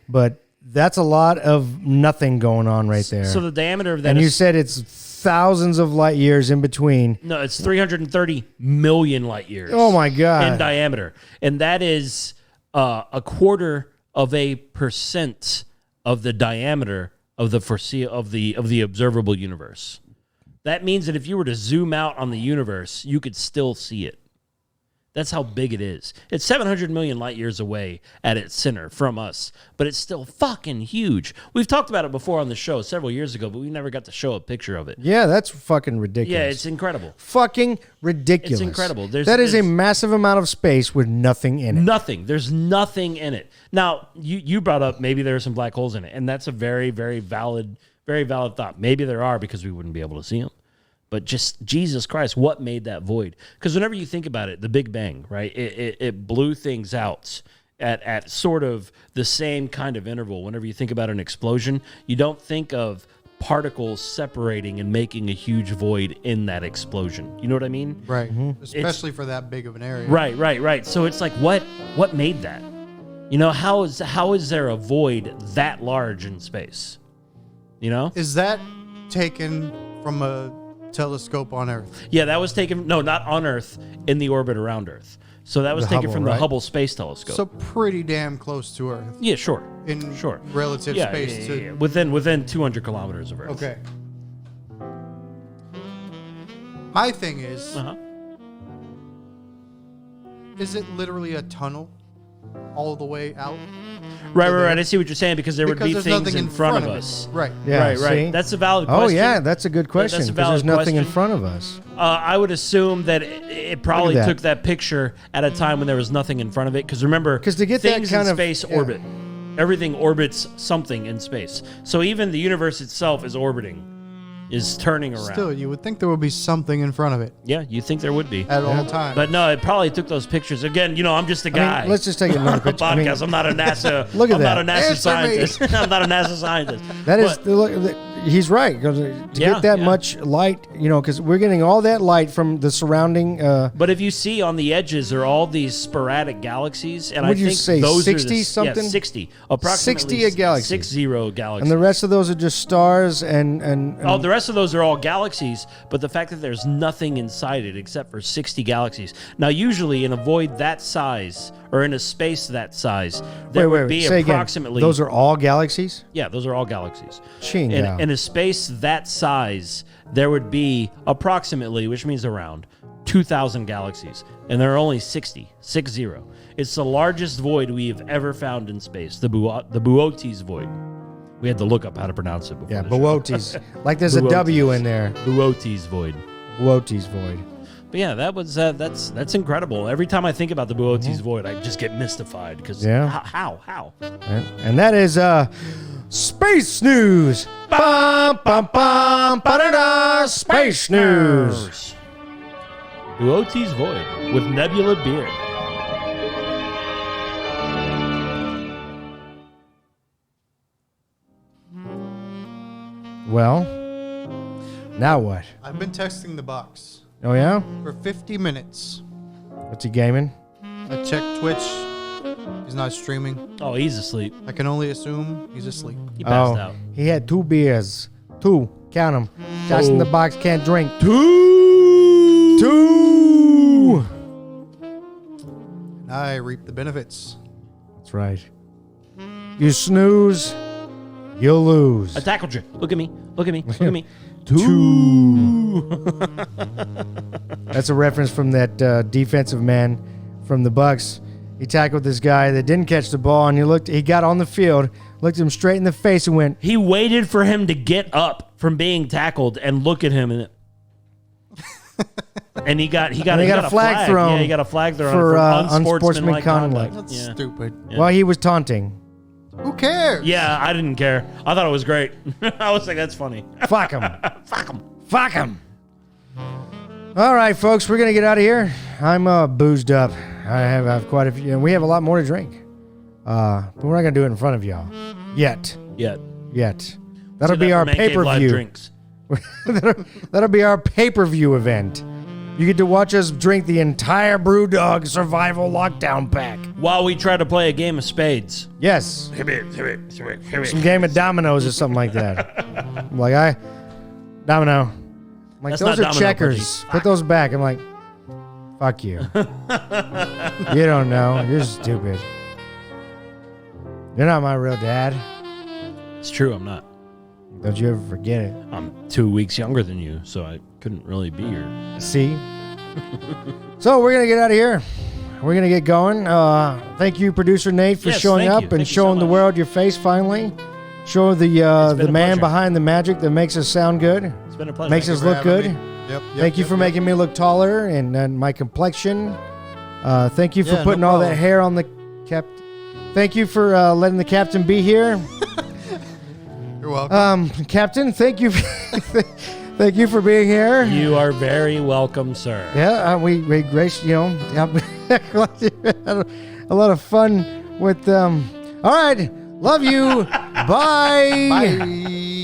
B: but that's a lot of nothing going on right there.
A: so the diameter of that
B: and you
A: is,
B: said it's thousands of light years in between.
A: no, it's 330 million light years.
B: Oh my God.
A: In diameter, and that is 0.25% of the diameter of the observable universe. That means that if you were to zoom out on the universe, you could still see it. That's how big it is. It's 700 million light years away at its center from us, but it's still fucking huge. We've talked about it before on the show several years ago, but we never got to show a picture of it.
B: Yeah, that's fucking ridiculous.
A: Yeah, it's incredible.
B: fucking ridiculous.
A: It's incredible.
B: That is a massive amount of space with nothing in it.
A: Nothing. There's nothing in it. Now, you brought up maybe there are some black holes in it, and that's a very, very valid thought. Maybe there are because we wouldn't be able to see them. But just, Jesus Christ, what made that void? Because whenever you think about it, the Big Bang, right, it blew things out at sort of the same kind of interval. Whenever you think about an explosion, you don't think of particles separating and making a huge void in that explosion. You know what I mean?
C: Right. Especially for that big of an area.
A: Right. So it's like, what made that? You know, how is there a void that large in space? You know?
C: Is that taken from a telescope on Earth?
A: Yeah, that was taken. No, not on Earth, in the orbit around Earth. So that was
B: The
A: taken
B: Hubble,
A: from the
B: right?
A: Hubble Space Telescope.
C: So pretty damn close to Earth
A: yeah, sure.
C: in
A: Sure.
C: relative
A: Yeah,
C: space
A: yeah,
C: to.
A: yeah. Within 200 kilometers of Earth.
C: Okay. My thing is,
A: Uh-huh.
C: is it literally a tunnel all the way out?
A: Right.
C: there?
A: I see what you're saying because there would
C: Because
A: be
C: there's
A: things
C: nothing
A: in front of
C: it.
A: us.
C: Right.
B: Yeah,
A: right.
B: see?
A: That's a valid
B: Oh
A: question.
B: yeah, that's a good question
A: That's a
B: because there's
A: valid
B: nothing in
A: question.
B: front of us.
A: I would assume that it probably
B: Look at that.
A: took that picture at a time when there was nothing in front of it. Because remember,
B: 'Cause to get that
A: things
B: kind
A: in
B: of-
A: space
B: yeah.
A: orbit. Everything orbits something in space. So even the universe itself is orbiting, is turning around.
C: Still, you would think there would be something in front of it
A: Yeah, you think there would be.
C: at all times.
A: But no, it probably took those pictures. Again, you know, I'm just a
B: I
A: guy.
B: mean, let's just take another picture. I mean,
A: podcast. I'm not a NASA.
B: Look at
A: I'm not a
B: that.
A: NASA
C: Answer me.
A: scientist. I'm not a NASA scientist.
B: that is,
A: But-
B: he's right. 'Cause to
A: Yeah,
B: get that
A: yeah.
B: much light, you know, because we're getting all that light from the surrounding.
A: But if you see on the edges are all these sporadic galaxies, and
B: What'd
A: I
B: you
A: think
B: say,
A: those
B: 60
A: are the,
B: something?
A: Yeah, 60, approximately
B: 60 a galaxy.
A: 60 galaxies.
B: And the rest of those are just stars and
A: Oh, the rest of those are all galaxies, but the fact that there's nothing inside it except for 60 galaxies. Now, usually in a void that size or in a space that size, there would be
B: say
A: approximately.
B: again. Those are all galaxies.
A: Yeah, those are all galaxies.
B: Chinga.
A: In a space that size, there would be approximately, which means around, 2,000 galaxies. And there are only 60. It's the largest void we have ever found in space, the Boötes void. We had to look up how to pronounce it before
B: Yeah,
A: the show.
B: Boötes. Like there's a
A: Boötes.
B: W in there.
A: Boötes void.
B: Boötes void.
A: But yeah, that was that's incredible. Every time I think about the Boötes void, I just get mystified because
B: Yeah.
A: how?
B: And that is Space News. Bum, bum, bum, ba-da-da, Space News.
A: Boötes void with Nebula beard.
B: Well, now what?
C: I've been texting the box
B: Oh yeah?
C: for 50 minutes.
B: What's he gaming?
C: I checked Twitch. He's not streaming.
A: Oh, he's asleep.
C: I can only assume he's asleep.
A: He passed out.
B: He had 2 beers. 2. Count them. Josh in the box can't drink. 2.
C: And I reap the benefits.
B: That's right. You snooze, you'll lose.
A: I tackled you. Look at me. Look at me. Look at me.
B: 2. That's a reference from that defensive man from the Bucks. He tackled this guy that didn't catch the ball, and he got on the field, looked him straight in the face, and went,
A: He waited for him to get up from being tackled and look at him, and he got
B: a flag thrown
A: Yeah, he got a flag thrown
B: for
A: unsportsmanlike
B: unsportsmanlike conduct.
C: That's
A: Yeah.
C: stupid.
A: Yeah.
B: Well, he was taunting.
C: Who cares?
A: Yeah, I didn't care. I thought it was great. I was like, that's funny.
B: Fuck him.
A: Fuck him.
B: Fuck him. All right, folks, we're going to get out of here. I'm boozed up. I have quite a few, and we have a lot more to drink. But we're not going to do it in front of y'all. Yet. That'll be our pay-per-view. That'll be our pay-per-view event. You get to watch us drink the entire Brewdog Survival Lockdown Pack.
A: While we try to play a game of spades.
B: Yes. Some game of dominoes or something like that. I'm like, domino. I'm like,
A: That's
B: those
A: not
B: are
A: domino,
B: checkers.
A: Pujie.
B: Put those back. I'm like, fuck you. You don't know. You're stupid. You're not my real dad.
A: It's true, I'm not.
B: Don't you ever forget it.
A: I'm 2 weeks younger than you, so I couldn't really be your...
B: See? So we're going to get out of here. We're going to get going. Thank you, Producer Nate, for
A: Yes,
B: showing
A: thank
B: up
A: you.
B: and
A: Thank you
B: showing
A: so
B: the
A: much.
B: world your face finally. Show the
A: been a
B: man
A: pleasure.
B: behind the magic that makes us sound good.
A: It's been a pleasure.
B: Makes us
C: for
B: look
C: having
B: good.
C: me. Yep.
B: Thank you for making me look taller and my complexion. Thank you for
C: Yeah, no
B: putting all that
C: problem.
B: hair on the cap. Thank you for letting the captain be here.
C: You're welcome.
B: Captain, thank you. Thank you for being here.
A: You are very welcome, sir.
B: Yeah, we grace, a lot of fun with them. All right, love you. Bye.
C: Bye.